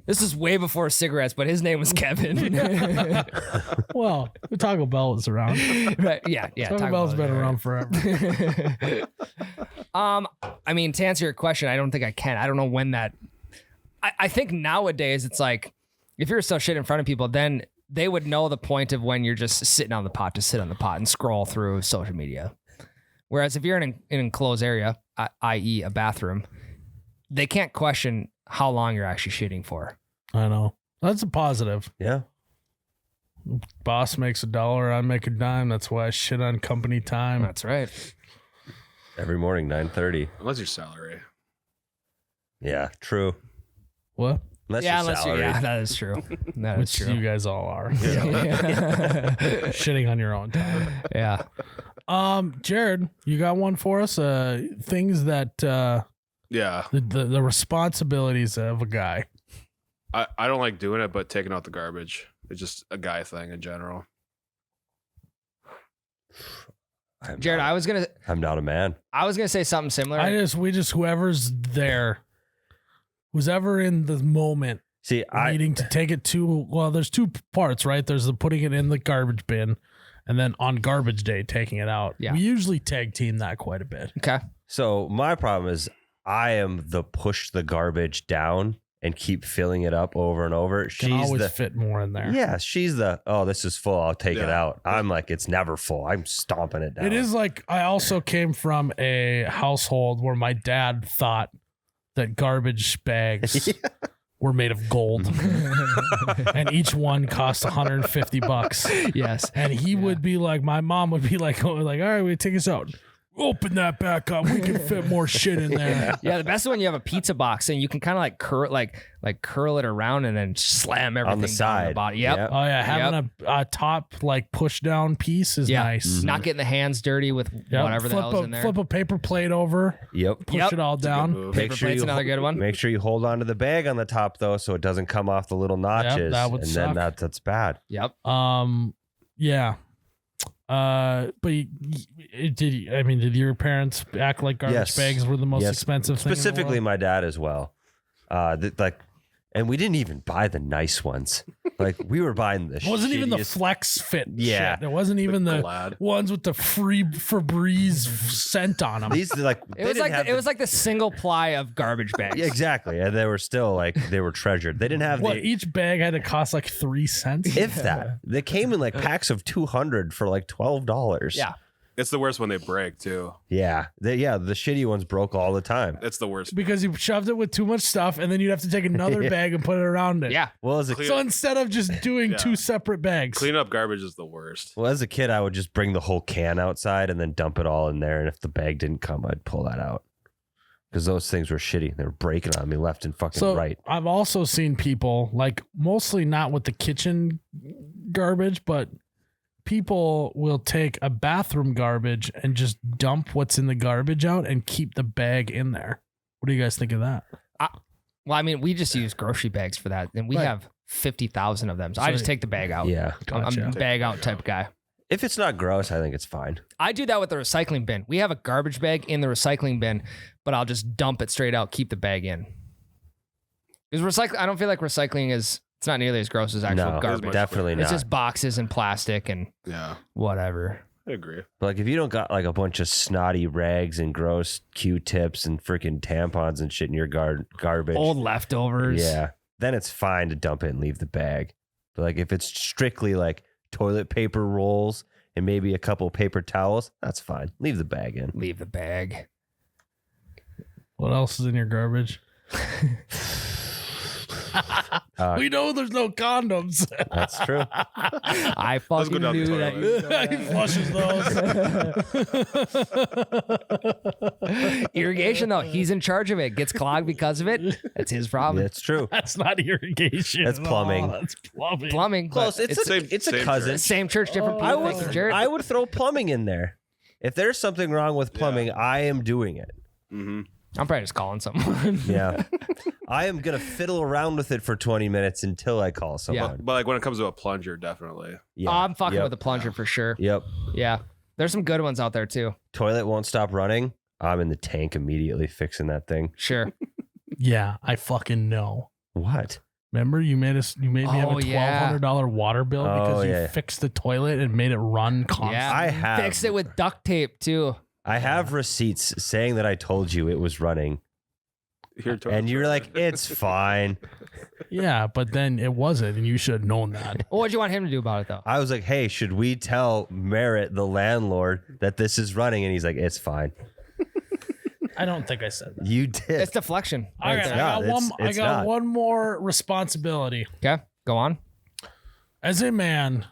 This is way before cigarettes, but his name was Kevin. Well, Taco Bell was around. Right. Yeah. Taco Bell's been around forever. I mean, to answer your question, I don't think I can. I don't know when that. I think nowadays it's like if you're so shit in front of people, then they would know the point of when you're just sitting on the pot to sit on the pot and scroll through social media. Whereas if you're in an enclosed area, i.e., a bathroom, they can't question how long you're actually shitting for. I know. That's a positive. Yeah. Boss makes $1, I make a dime. That's why I shit on company time. That's right. Every morning, 9:30. Unless your salary. Yeah, true. What? Unless Yeah, your unless you, salary. yeah, that is true. That is Which true. you guys all are. Yeah. Shitting on your own time. Yeah. Jared, you got one for us? Things that Yeah. the responsibilities of a guy. I don't like doing it, but taking out the garbage. It's just a guy thing in general. Jared, I'm not a man. I was gonna say something similar. Whoever's there, who's ever in the moment See, needing to take it to, well, there's two parts, right? There's the putting it in the garbage bin and then on garbage day, taking it out. Yeah. We usually tag team that quite a bit. Okay. So my problem is I am the push the garbage down and keep filling it up over and over. Can always fit more in there. Yeah, she's the, oh, this is full, I'll take it Yeah. out. I'm like, it's never full. I'm stomping it down. It is like, I also came from a household where my dad thought that garbage bags were made of gold and each one cost $150. Yes. And he would be like, my mom would be like, all right, we take this out. Open that back up. We can fit more shit in there. Yeah, the best is when you have a pizza box and you can kind of like curl it around and then slam everything On the down side. the bottom. Yep. Yep. Oh yeah, having a top like push down piece is Yeah. nice. Not getting the hands dirty with Yep. whatever the hell's in there. Flip a paper plate over, Yep. push Yep. it all It's a good down. move. Paper plate's another good one. Make sure you hold on to the bag on the top though, so it doesn't come off the little notches. that would and suck. then that's bad. Yep. Yeah. But did your parents act like garbage Yes. bags were the most Yes. expensive thing in the Specifically, world? my dad as well. And we didn't even buy the nice ones. Like we were buying the. It wasn't even the shittiest- flex fit. Yeah. shit. It wasn't even the Glad. ones with the free Febreze scent on them. These like It was like it was like the single ply of garbage bags. Yeah, exactly, and they were still like they were treasured. They didn't have What, the each bag had to cost like 3 cents? if that. They came in like packs of 200 for like $12. Yeah. It's the worst when they break too. Yeah, the shitty ones broke all the time. It's the worst. Because you shoved it with too much stuff and then you'd have to take another bag and put it around it. Yeah. Well, as a Clear- So instead of just doing Yeah. 2 separate bags. Clean up garbage is the worst. kid, I would just bring the whole can outside and then dump it all in there. And if the bag didn't come, I'd pull that out because those things were shitty. They were breaking on me left and fucking So right. I've also seen people, like mostly not with the kitchen garbage, but people will take a bathroom garbage and just dump what's in the garbage out and keep the bag in there. What do you guys think of that? Well, I mean, we just use grocery bags for that, and we Right. have 50,000 of them. So I just take the bag out. Yeah, I'm Gotcha. a bag out type guy. if it's not gross, I think it's fine. I do that with the recycling bin. We have a garbage bag in the recycling bin, but I'll just dump it straight out, keep the bag in. Because I don't feel like recycling it's not nearly as gross as actual No, garbage. definitely It's not. just boxes and plastic and Yeah, whatever. I agree. But like if you don't got like a bunch of snotty rags and gross Q-tips and freaking tampons and shit in your garbage, Old leftovers. yeah, then it's fine to dump it and leave the bag. But like if it's strictly like toilet paper rolls and maybe a couple paper towels, that's fine. Leave the bag in. Leave the bag. What else is in your garbage? We know there's no condoms. That's true. I fucking go down the knew that. He flushes those. Irrigation, though, he's in charge of it. Gets clogged because of it. That's his problem. That's true. That's not irrigation. That's plumbing. at all. That's plumbing. Plumbing. Close. but It's a same cousin. church. same church, different Oh, people. I Thank you, would- Jared. I would throw plumbing in there. If there's something wrong with plumbing, I am doing it. Mm-hmm. I'm probably just calling someone. Yeah. I am going to fiddle around with it for 20 minutes until I call someone. But like when it comes to a plunger, definitely. Yeah. I'm fucking Yep. with a plunger for sure. Yep. Yeah. There's some good ones out there too. Toilet won't stop running. I'm in the tank immediately fixing that thing. Sure. Yeah, I fucking know. What? Remember, you made me have a Oh, yeah. $1,200 water bill because Oh, you yeah. fixed the toilet and made it run constantly. Yeah. I have. Fixed it with duct tape too. I have receipts saying that I told you it was running. And you're like, it's fine. Yeah, but then it wasn't, and you should have known that. Well, what'd you want him to do about it though? I was like, hey, should we tell Merritt, the landlord, that this is running? And he's like, it's fine. I don't think I said that. You did. It's deflection. All right, It's I not. got one. I It's got not. one more responsibility. Okay, go on. As a man,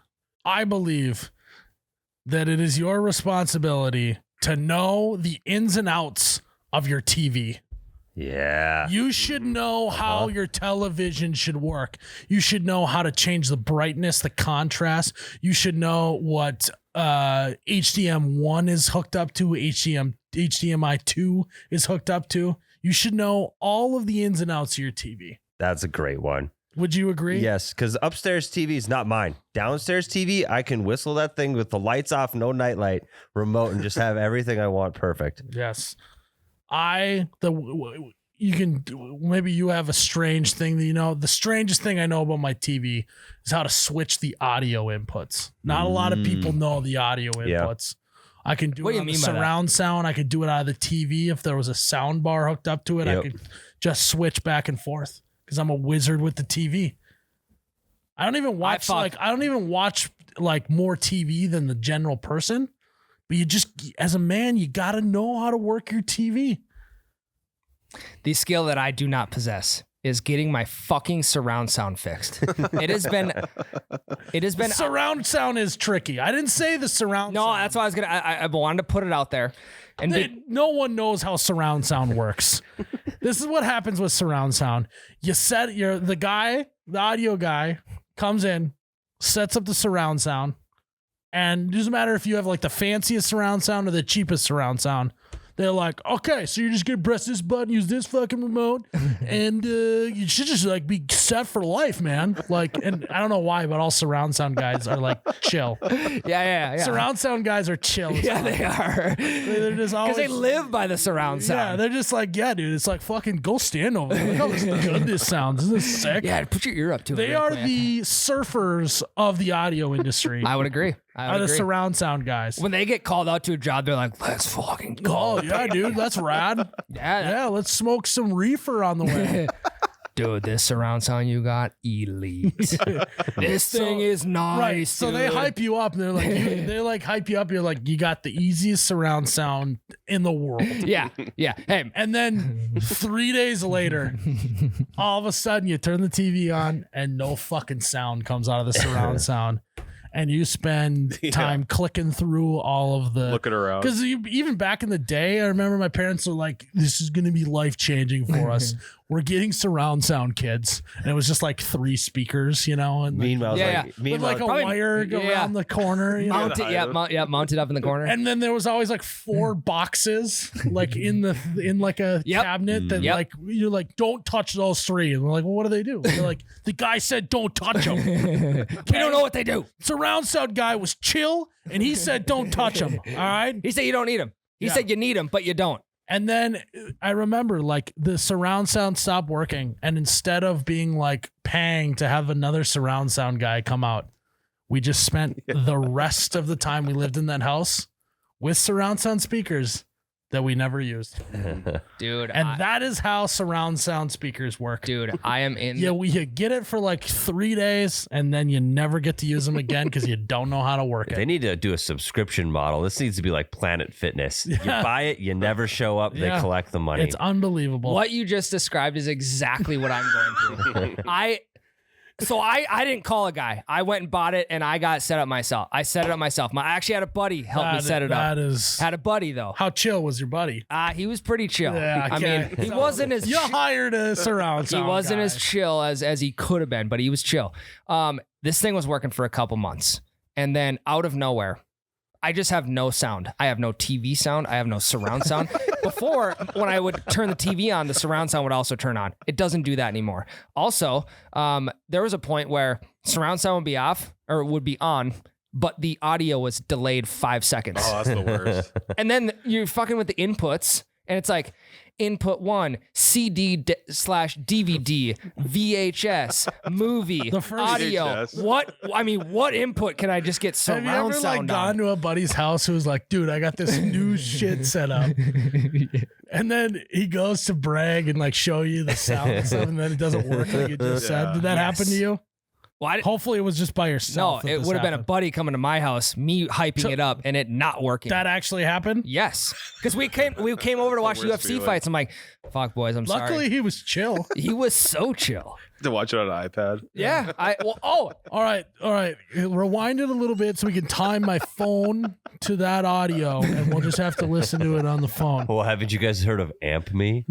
I believe that it is your responsibility to know the ins and outs of your TV. Yeah. You should know how your television should work. You should know how to change the brightness, the contrast. You should know what HDM1 is hooked up to, HDMI 2 is hooked up to. You should know all of the ins and outs of your TV. That's a great one. Would you agree? Yes, because upstairs TV is not mine. Downstairs TV, I can whistle that thing with the lights off, no nightlight, remote, and just have everything I want perfect. Yes. You can, maybe you have a strange thing that you know. The strangest thing I know about my TV is how to switch the audio inputs. Not a lot of people know the audio inputs. I can do What it do you on the mean by that? surround sound. I could do it out of the TV. If there was a sound bar hooked up to it, I Yep. could just switch back and forth because I'm a wizard with the TV. I don't even watch like more TV than the general person. But you just, as a man, you got to know how to work your TV. The skill that I do not possess is getting my fucking surround sound fixed. It has been Surround sound is tricky. I didn't say the surround No, sound. that's why I wanted to put it out there. And No one knows how surround sound works. This is what happens with surround sound. The audio guy comes in, sets up the surround sound, and it doesn't matter if you have like the fanciest surround sound or the cheapest surround sound. They're like, okay, so you're just gonna press this button, use this fucking remote, and you should just like be set for life, man. Like, and I don't know why, but all surround sound guys are like chill. yeah. Surround sound guys are chill. Yeah, they are. They're just Because always they live by the surround Yeah, sound. they're just like, yeah, dude. It's like fucking go stand over there. Look how good this sounds. Isn't this sick? Yeah, put your ear up to it. They real are quick. the surfers of the audio industry. I would agree. Are the surround sound guys. When they get called out to a job, they're like, let's fucking go. Oh yeah, dude, that's rad. Yeah. Yeah, let's smoke some reefer on the way. Dude, this surround sound you got, elite. This thing is nice. Right. So they dude. hype you up and they like hype you up. You're like, you got the easiest surround sound in the world. Yeah. Hey, And then 3 days later, all of a sudden you turn the TV on and no fucking sound comes out of the surround sound. And you spend time clicking through all of the Looking around. Because even back in the day, I remember my parents were like, "This is going to be life changing for us. We're getting surround sound, kids." And it was just like 3 speakers, and Meanwhile, with like a wire go around the corner. mounted up in the corner. And then there was always like 4 boxes, like in like a cabinet that like you're like, don't touch those 3. And we're like, well, what do they do? They're like, the guy said don't touch them. We don't know what they do. Surround sound guy was chill, and he said don't touch them. All right. He said you don't need them. He Yeah. said you need them, but you don't. And then I remember like the surround sound stopped working. And instead of being like paying to have another surround sound guy come out, we just spent the rest of the time we lived in that house with surround sound speakers that we never used. Dude. And that is how surround sound speakers work. Dude, I am in. Yeah, you get it for like 3 days and then you never get to use them again because you don't know how to work it. They need to do a subscription model. This needs to be like Planet Fitness. You buy it, you never show up, they collect the money. It's unbelievable. What you just described is exactly what I'm going through. I didn't call a guy. I went and bought it and I got set up myself. I set it up myself. I actually had a buddy help me set it up. Had a buddy though. How chill was your buddy? He was pretty chill. Yeah, I mean, he wasn't as You hired a surround sound he wasn't guy. as chill as he could have been, but he was chill. This thing was working for a couple months. And then out of nowhere, I just have no sound. I have no TV sound. I have no surround sound. Before, when I would turn the TV on, the surround sound would also turn on. It doesn't do that anymore. Also, there was a point where surround sound would be off or would be on, but the audio was delayed 5 seconds. Oh, that's the worst. And then you're fucking with the inputs, and it's like, input 1, CD/DVD, VHS, movie, The first- audio. VHS. What input can I just get Have surround you ever sound gone on? to a buddy's house who's like, dude, I got this new shit set up. And then he goes to brag and like show you the sound and stuff, and then it doesn't work like you just said. Did that happen to you? Well, Hopefully it was just by no, yourself. it would have been a buddy coming to my house, me hyping it up, and it not working. That actually happened? Yes, because we came over to watch worst UFC feeling. fights. I'm like, fuck boys, I'm Luckily sorry. he was chill. He was so chill. To watch it on an iPad. Yeah. All right. Rewind it a little bit so we can time my phone to that audio, and we'll just have to listen to it on the phone. Well, haven't you guys heard of Amp Me?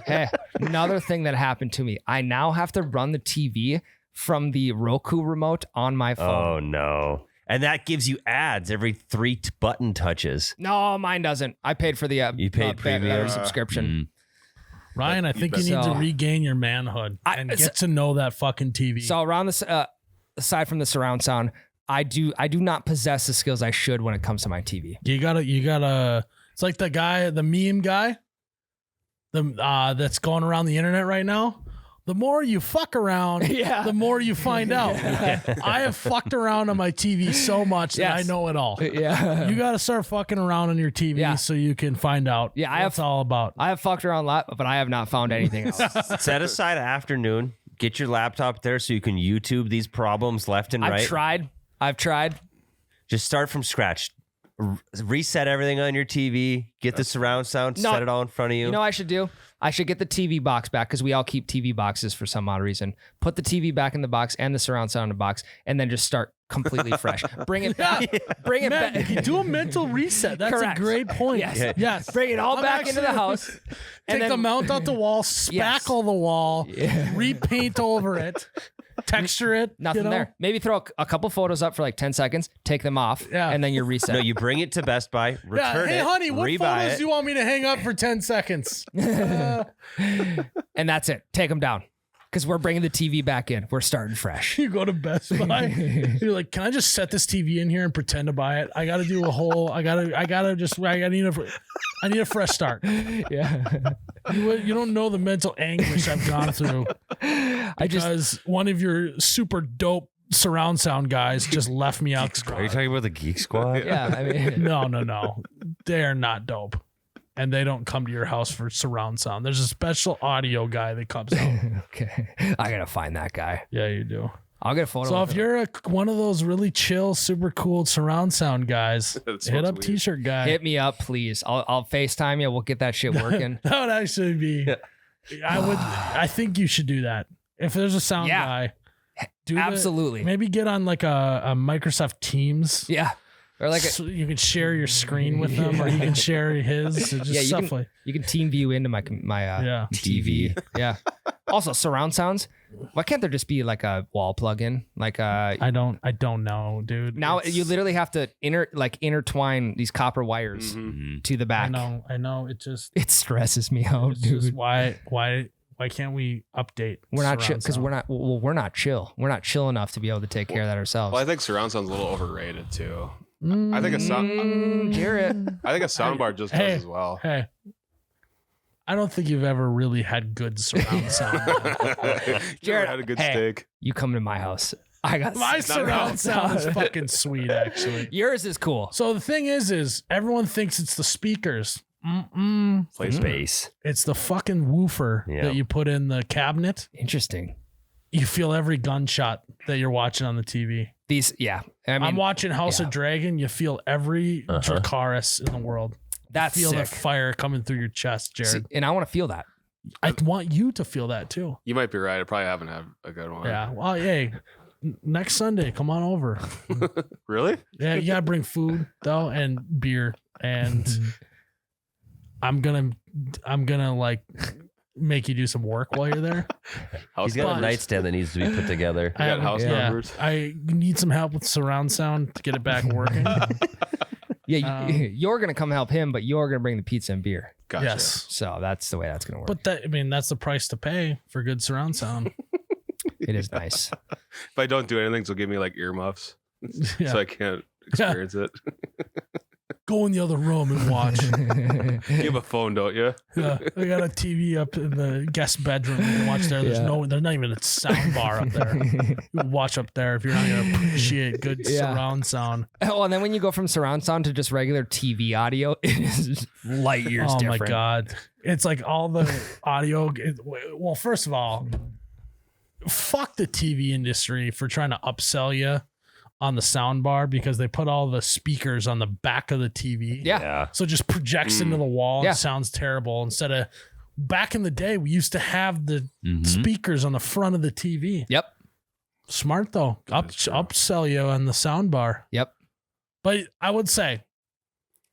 Hey, another thing that happened to me. I now have to run the TV from the Roku remote on my phone. Oh, no. And that gives you ads every 3 button touches. No, mine doesn't. I paid for the You paid premium? subscription. Ryan, I think you need to regain your manhood and get to know that fucking TV. So around this, aside from the surround sound, I do not possess the skills I should when it comes to my TV. You gotta. It's like the meme guy, that's going around the internet right now. The more you fuck around, the more you find out. I have fucked around on my TV so much that I know it all. Yeah. You got to start fucking around on your TV so you can find out what it's all about. I have fucked around a lot, but I have not found anything else. Set aside an afternoon. Get your laptop there so you can YouTube these problems left and right. I've tried. Just start from scratch. Reset everything on your TV. Get the surround sound. Set it all in front of you. You know what I should do? I should get the TV box back because we all keep TV boxes for some odd reason. Put the TV back in the box and the surround sound in the box, and then just start completely fresh. Bring it back. Bring it back. Do a mental reset. That's Correct. a great point. Yes. Bring it all back into the house. Take the mount out the wall, spackle the wall, repaint over it, texture it. Nothing there. Maybe throw a couple photos up for like 10 seconds, take them off, and then you're reset. No, you bring it to Best Buy, return hey, it, honey, what rebuy photos it. do you want me to hang up for 10 seconds? And that's it. Take them down. Because we're bringing the TV back in. We're starting fresh. You go to Best Buy. You're like, can I just set this TV in here and pretend to buy it? I got to do a whole. I need a fresh start. Yeah. You don't know the mental anguish I've gone through because one of your super dope surround sound guys just left me out. Are you talking about the Geek Squad? Yeah. I mean, No. They are not dope. And they don't come to your house for surround sound. There's a special audio guy that comes out. okay. I got to find that guy. Yeah, you do. I'll get a photo. So if you're one of those really chill, super cool surround sound guys, hit up T-shirt guy. Hit me up, please. I'll FaceTime you. We'll get that shit working. That would actually be. I think you should do that. If there's a sound guy, absolutely. Maybe get on like a Microsoft Teams. Yeah. Or like so you can share your screen with them, or you can share his. You can team view into my TV. Yeah. Also, surround sounds. Why can't there just be like a wall plug-in? Like I don't know, dude. Now you literally have to intertwine these copper wires to the back. I know. It stresses me out, dude. Just why can't we update? We're not chill because we're not chill. We're not chill enough to be able to take care of that ourselves. Well, I think surround sound's a little overrated too. I think a soundbar just does as well. Hey, I don't think you've ever really had good surround sound. Jared had a good steak. You come to my house. I got My surround sound is fucking sweet, actually. Yours is cool. So the thing is everyone thinks it's the speakers. Play bass. It's the fucking woofer Yeah. that you put in the cabinet. Interesting. You feel every gunshot that you're watching on the TV. These, yeah. I mean, I'm watching House yeah. of Dragon. You feel every Dracarys in the world. that's Feel the sick. fire coming through your chest, Jared. See, and I want to feel that. I want you to feel that too. You might be right. I probably haven't had a good one. Yeah. Well, hey, next Sunday, come on over. Really? Yeah, you gotta bring food though and beer, and I'm gonna like make you do some work while you're there. He's got a numbers. nightstand that needs to be put together. I got house numbers. I need some help with surround sound to get it back working. Yeah, you're gonna come help him, but you're gonna bring the pizza and beer. Gotcha. Yes, So that's the way that's gonna work. but that's the price to pay for good surround sound. It is nice. If I don't do anything, they'll give me like earmuffs, Yeah. so I can't experience it. Go in the other room and watch. You have a phone, don't you? Yeah, I got a TV up in the guest bedroom. You can watch there. There's not even a sound bar up there. You can watch up there if you're not gonna appreciate good surround sound. Oh, and then when you go from surround sound to just regular TV audio, it is light years Oh different. my god, it's like all the audio. Well, first of all, fuck the TV industry for trying to upsell you on the sound bar because they put all the speakers on the back of the TV. Yeah. So it just projects into the wall Yeah. and sounds terrible. Instead of back in the day, we used to have the speakers on the front of the TV. Yep. Smart though. Upsell you on the sound bar. Yep. But I would say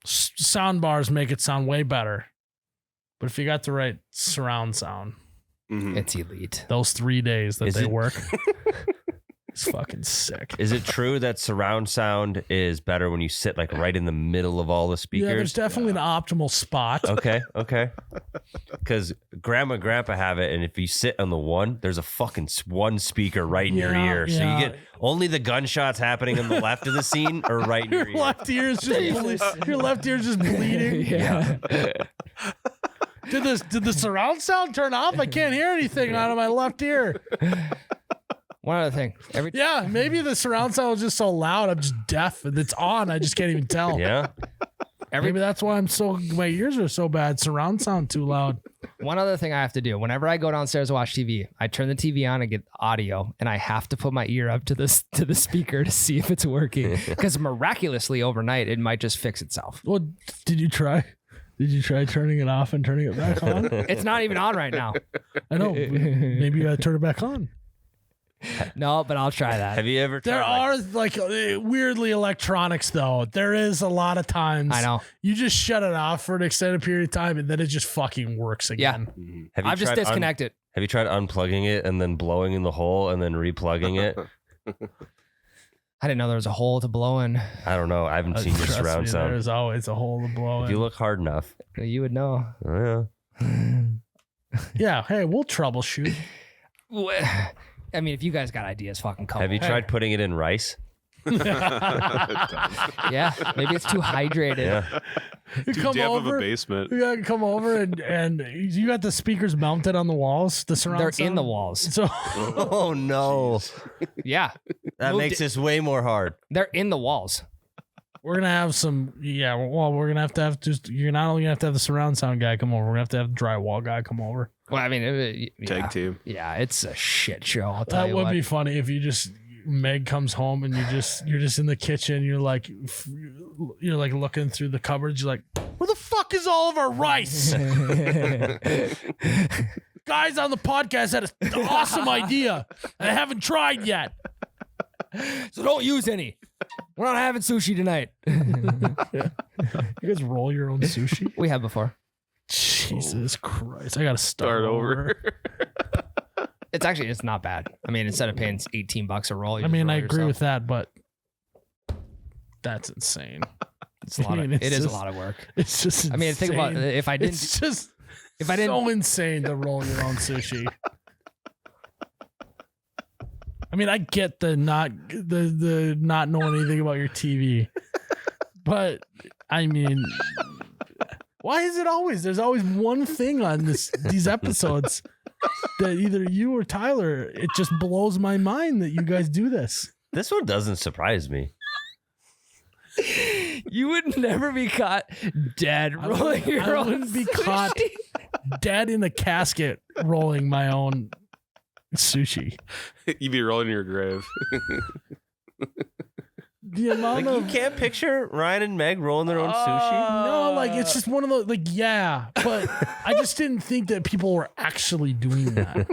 sound bars make it sound way better. But if you got the right surround sound, Mhm. It's elite. those 3 days that Is they it- work, it's fucking sick. Is it true that surround sound is better when you sit like right in the middle of all the speakers? Yeah, there's definitely an optimal spot. Okay. Because grandma and grandpa have it, and if you sit on the one, there's a fucking one speaker right in your Yeah, ear. So yeah. you get only the gunshots happening on the left of the scene or right in your Your ear. left ear is just your left ear is just bleeding. Yeah. Did the surround sound turn off? I can't hear anything out of my left ear. One other thing. Yeah, maybe the surround sound was just so loud. I'm just deaf and it's on. I just can't even tell. Yeah. Maybe that's why my ears are so bad. Surround sound too loud. One other thing I have to do. Whenever I go downstairs to watch TV, I turn the TV on and get audio, and I have to put my ear up to the speaker to see if it's working. Because miraculously overnight, it might just fix itself. Well, did you try? Did you try turning it off and turning it back on? It's not even on right now. I know. Maybe you gotta turn it back on. No, but I'll try that. Have you ever tried? There are like weirdly electronics though. There is a lot of times. I know. You just shut it off for an extended period of time and then it just fucking works again. Mhm. Have you I've just tried disconnected. have you tried unplugging it and then blowing in the hole and then replugging it? I didn't know there was a hole to blow in. I don't know. I haven't seen your Trust surround me, sound. There's always a hole to blow If in. you look hard enough. You would know. Oh, yeah. Yeah, hey, we'll troubleshoot. I mean, if you guys got ideas, fucking come. Have you tried putting it in rice? Yeah, maybe it's too hydrated. Yeah. You Too come damp of over. a basement. You gotta come over and you got the speakers mounted on the walls. The surround. They're in sound? the walls. So Oh no. Yeah, That Moved makes it- this way more hard. they're in the walls. we're gonna have some. Yeah, well, we're gonna have just. You're not only gonna have to have the surround sound guy come over. We're gonna have the drywall guy come over. Well, I mean, Tag team. Yeah, it's a shit show. I'll tell That you would what. be funny if you just Meg comes home and you're just in the kitchen. You're like looking through the cupboards. You're like, where the fuck is all of our rice? Guys on the podcast had an awesome idea. I haven't tried yet. So don't use any. We're not having sushi tonight. You guys roll your own sushi? We have before. Jesus Christ! I gotta Start over. It's not bad. I mean, instead of paying $18 a roll, you I just mean, roll I agree yourself. with that, but that's insane. It's a lot. I mean, It it's is a just- lot of work. It's just. I mean, think about insane. if I didn't. It's just. If I didn't. so insane to roll your own sushi. I mean, I get the not knowing anything about your TV, but I mean, Why is it always? There's always one thing on these episodes that either you or Tyler. It just blows my mind that you guys do this. This one doesn't surprise me. You would never be caught dead rolling your I own wouldn't be sushi. caught dead in a casket rolling my own sushi. You'd be rolling in your grave. The amount Like, of you can't picture Ryan and Meg rolling their own sushi. no, like it's just one of those. Like, yeah, but I just didn't think that people were actually doing that.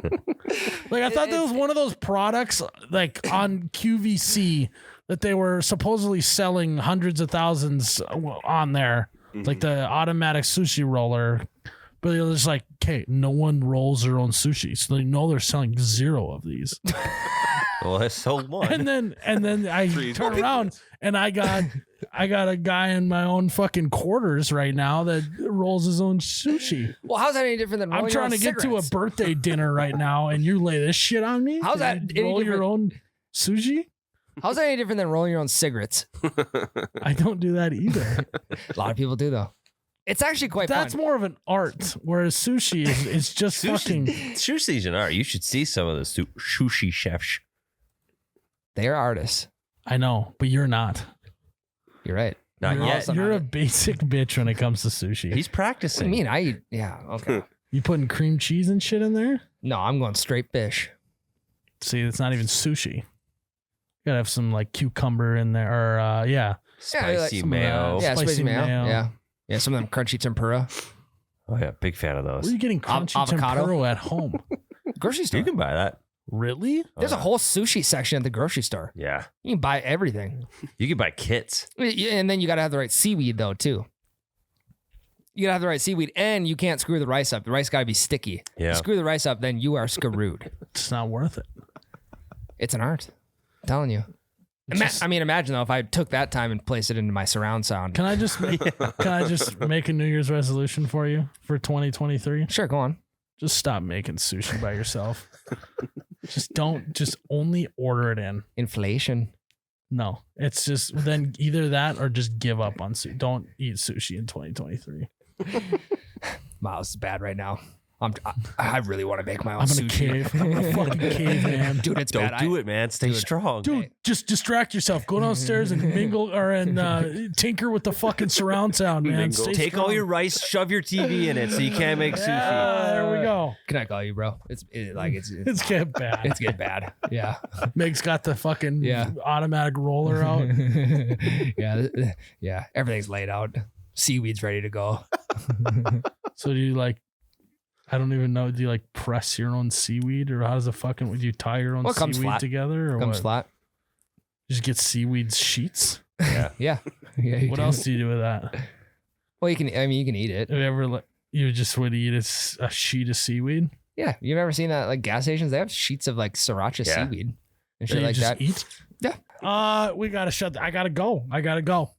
Like, I thought that was one of those products, like on QVC, that they were supposedly selling hundreds of thousands on there, like the automatic sushi roller. But it was like, okay, no one rolls their own sushi, so they know they're selling 0 of these. Well, I sold one. And then I turn around and I got a guy in my own fucking quarters right now that rolls his own sushi. Well, how's that any different than rolling I'm your trying own to get to a cigarettes? birthday dinner right now, and you lay this shit on me. How's that You roll any your own sushi? How's that any different than rolling your own cigarettes? I don't do that either. A lot of people do though. It's actually quite That's fun. more of an art, whereas sushi is just fucking. Sushi's an art. You should see some of the sushi chefs. They are artists. I know, but you're not. You're right. Not You're yet. also You're not- a basic bitch when it comes to sushi. He's What do you practicing. mean? I eat. Yeah. Okay. You putting cream cheese and shit in there? No, I'm going straight fish. See, it's not even sushi. You gotta have some like cucumber in there, or yeah. Spicy some, mayo. Yeah, Spicy spicy mayo. mayo. Yeah. Yeah, some of them crunchy tempura. Oh yeah, big fan of Where are those. you getting crunchy avocado? tempura at home? Grocery store. You can buy that. Really? There's a whole sushi section at the grocery store. Yeah, You can buy everything. you can buy kits. And then you got to have the right seaweed, though, too. You got to have the right seaweed, and you can't screw the rice up. The rice got to be sticky. Yeah. You screw the rice up, then you are screwed. It's not worth it. It's an art. I'm telling you. Just- Imagine, though, if I took that time and placed it into my surround sound. Can I just make a New Year's resolution for you for 2023? Sure, go on. Just stop making sushi by yourself. Just only order it in. Inflation. No, it's just then either that or just give up on sushi. Don't eat sushi in 2023. Myles is bad right now. I really want to make my own I'm gonna sushi. cave. I'm gonna fucking cave, man. Dude, it's Don't bad. do it, man. Stay Dude. strong. Dude, just distract yourself. Go downstairs and mingle tinker with the fucking surround sound, man. Mingle. Stay Take all strong. your rice, shove your TV in it, so you can't make sushi. Yeah, there we go. Can I call you, bro? It's It's getting bad. it's getting bad. Yeah. Meg's got the fucking Yeah. automatic roller out. Yeah. Everything's laid out. Seaweed's ready to go. So do you like? I don't even know. Do you like press your own seaweed, or how does it fucking? Would you tie your own Well, it comes seaweed flat. together, or Comes what? flat. Just get seaweed sheets. Yeah. Yeah. You What can- else do you do with that? Well, you can eat it. Have you ever you just would eat a sheet of seaweed? Yeah. You've ever seen that like gas stations? They have sheets of like sriracha Yeah. seaweed and That shit you like just that. eat? Yeah. We gotta shut. I gotta go.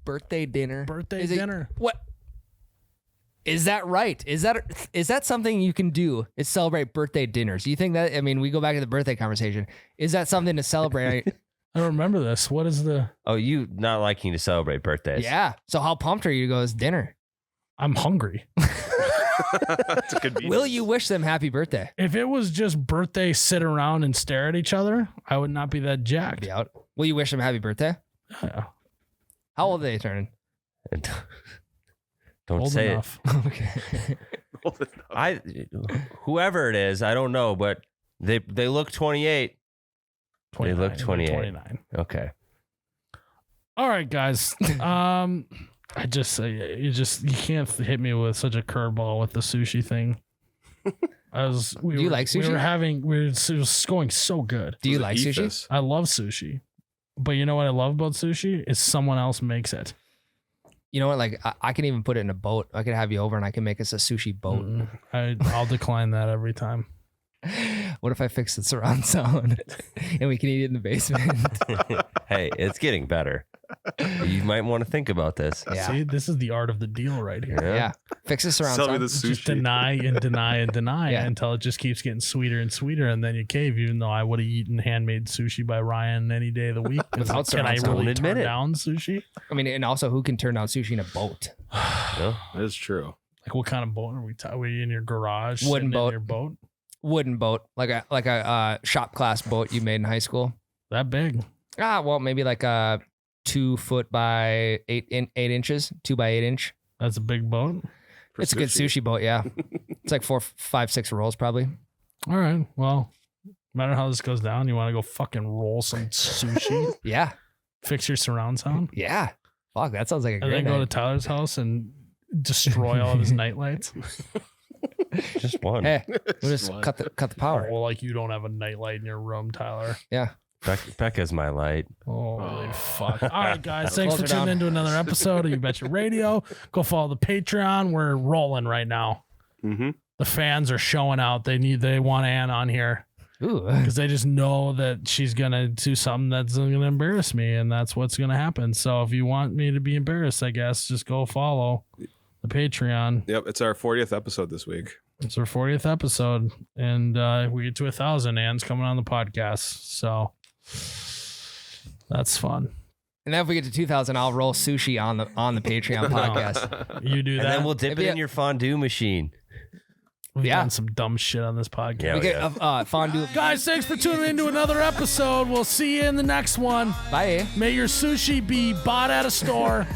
Birthday dinner. Birthday Is it- dinner. What? Is that right? Is that something you can do? Is celebrate birthday dinners? Do you think that? I mean, we go back to the birthday conversation. Is that something to celebrate? I don't remember this. What is the? Oh, you not liking to celebrate birthdays? Yeah. So how pumped are you to go as dinner? I'm hungry. That's a good. Will you wish them happy birthday? If it was just birthday, sit around and stare at each other, I would not be that jacked. Be out. Will you wish them happy birthday? Yeah. How old are they turning? Don't Old say enough. Okay. it. Whoever it is, I don't know, but they look 28. They look 28. 29. Okay. All right, guys. I just you can't hit me with such a curveball with the sushi thing. Do you like sushi? It was going so good. Do you like sushi? I love sushi, but you know what I love about sushi is someone else makes it. You know what? Like I can even put it in a boat. I could have you over and I can make us a sushi boat. I'll decline that every time. What if I fix the surround sound and we can eat it in the basement? Hey, it's getting better. You might want to think about this. Yeah. See, this is the art of the deal right here. Yeah. Fix this around. Sell me son. the Just sushi. deny and deny and deny Yeah. until it just keeps getting sweeter and sweeter, and then you cave. Even though I would have eaten handmade sushi by Ryan any day of the week, it's Without like, can I surround sound. really Don't admit turn it. down sushi? I mean, and also, who can turn down sushi in a boat? No? That is true. Like, what kind of boat are we? Are we in your garage? Wooden sitting in boat. your boat Wooden boat, like a shop class boat you made in high school. that big? Well, maybe like a 2 foot by 8 inches, 2 by 8 inch. That's a big boat. For It's a good sushi boat, yeah. It's like 4, 5, 6 rolls probably. All right. Well, no matter how this goes down, you want to go fucking roll some sushi, Yeah, fix your surround sound, yeah. Fuck, that sounds like a and great then go to night. Tyler's house and destroy all of his night lights. Just one. Hey, we'll just What? cut the power. Well, like you don't have a night light in your room, Tyler. Yeah. Becca's my light. Holy Oh. fuck. All right, guys. Thanks Close for her tuning down. into another episode of You Betcha Radio. Go follow the Patreon. We're rolling right now. Mm-hmm. The fans are showing out. They want Ann on here Ooh. because they just know that she's going to do something that's going to embarrass me, and that's what's going to happen. So if you want me to be embarrassed, I guess, just go follow the Patreon. Yep, it's our 40th episode this week. It's our 40th episode, and we get to 1,000. Ann's coming on the podcast. So that's fun. And then if we get to 2,000, I'll roll sushi on the Patreon podcast. You do And that. then we'll dip If it you- in your fondue machine. We've Yeah. done some dumb shit on this podcast. Yeah. We get fondue. Guys, thanks for tuning into another episode. We'll see you in the next one. Bye. May your sushi be bought at a store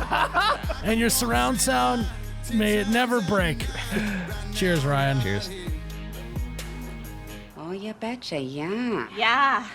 and your surround sound, may it never break. Cheers, Ryan. Cheers. Oh, you betcha, yeah. Yeah.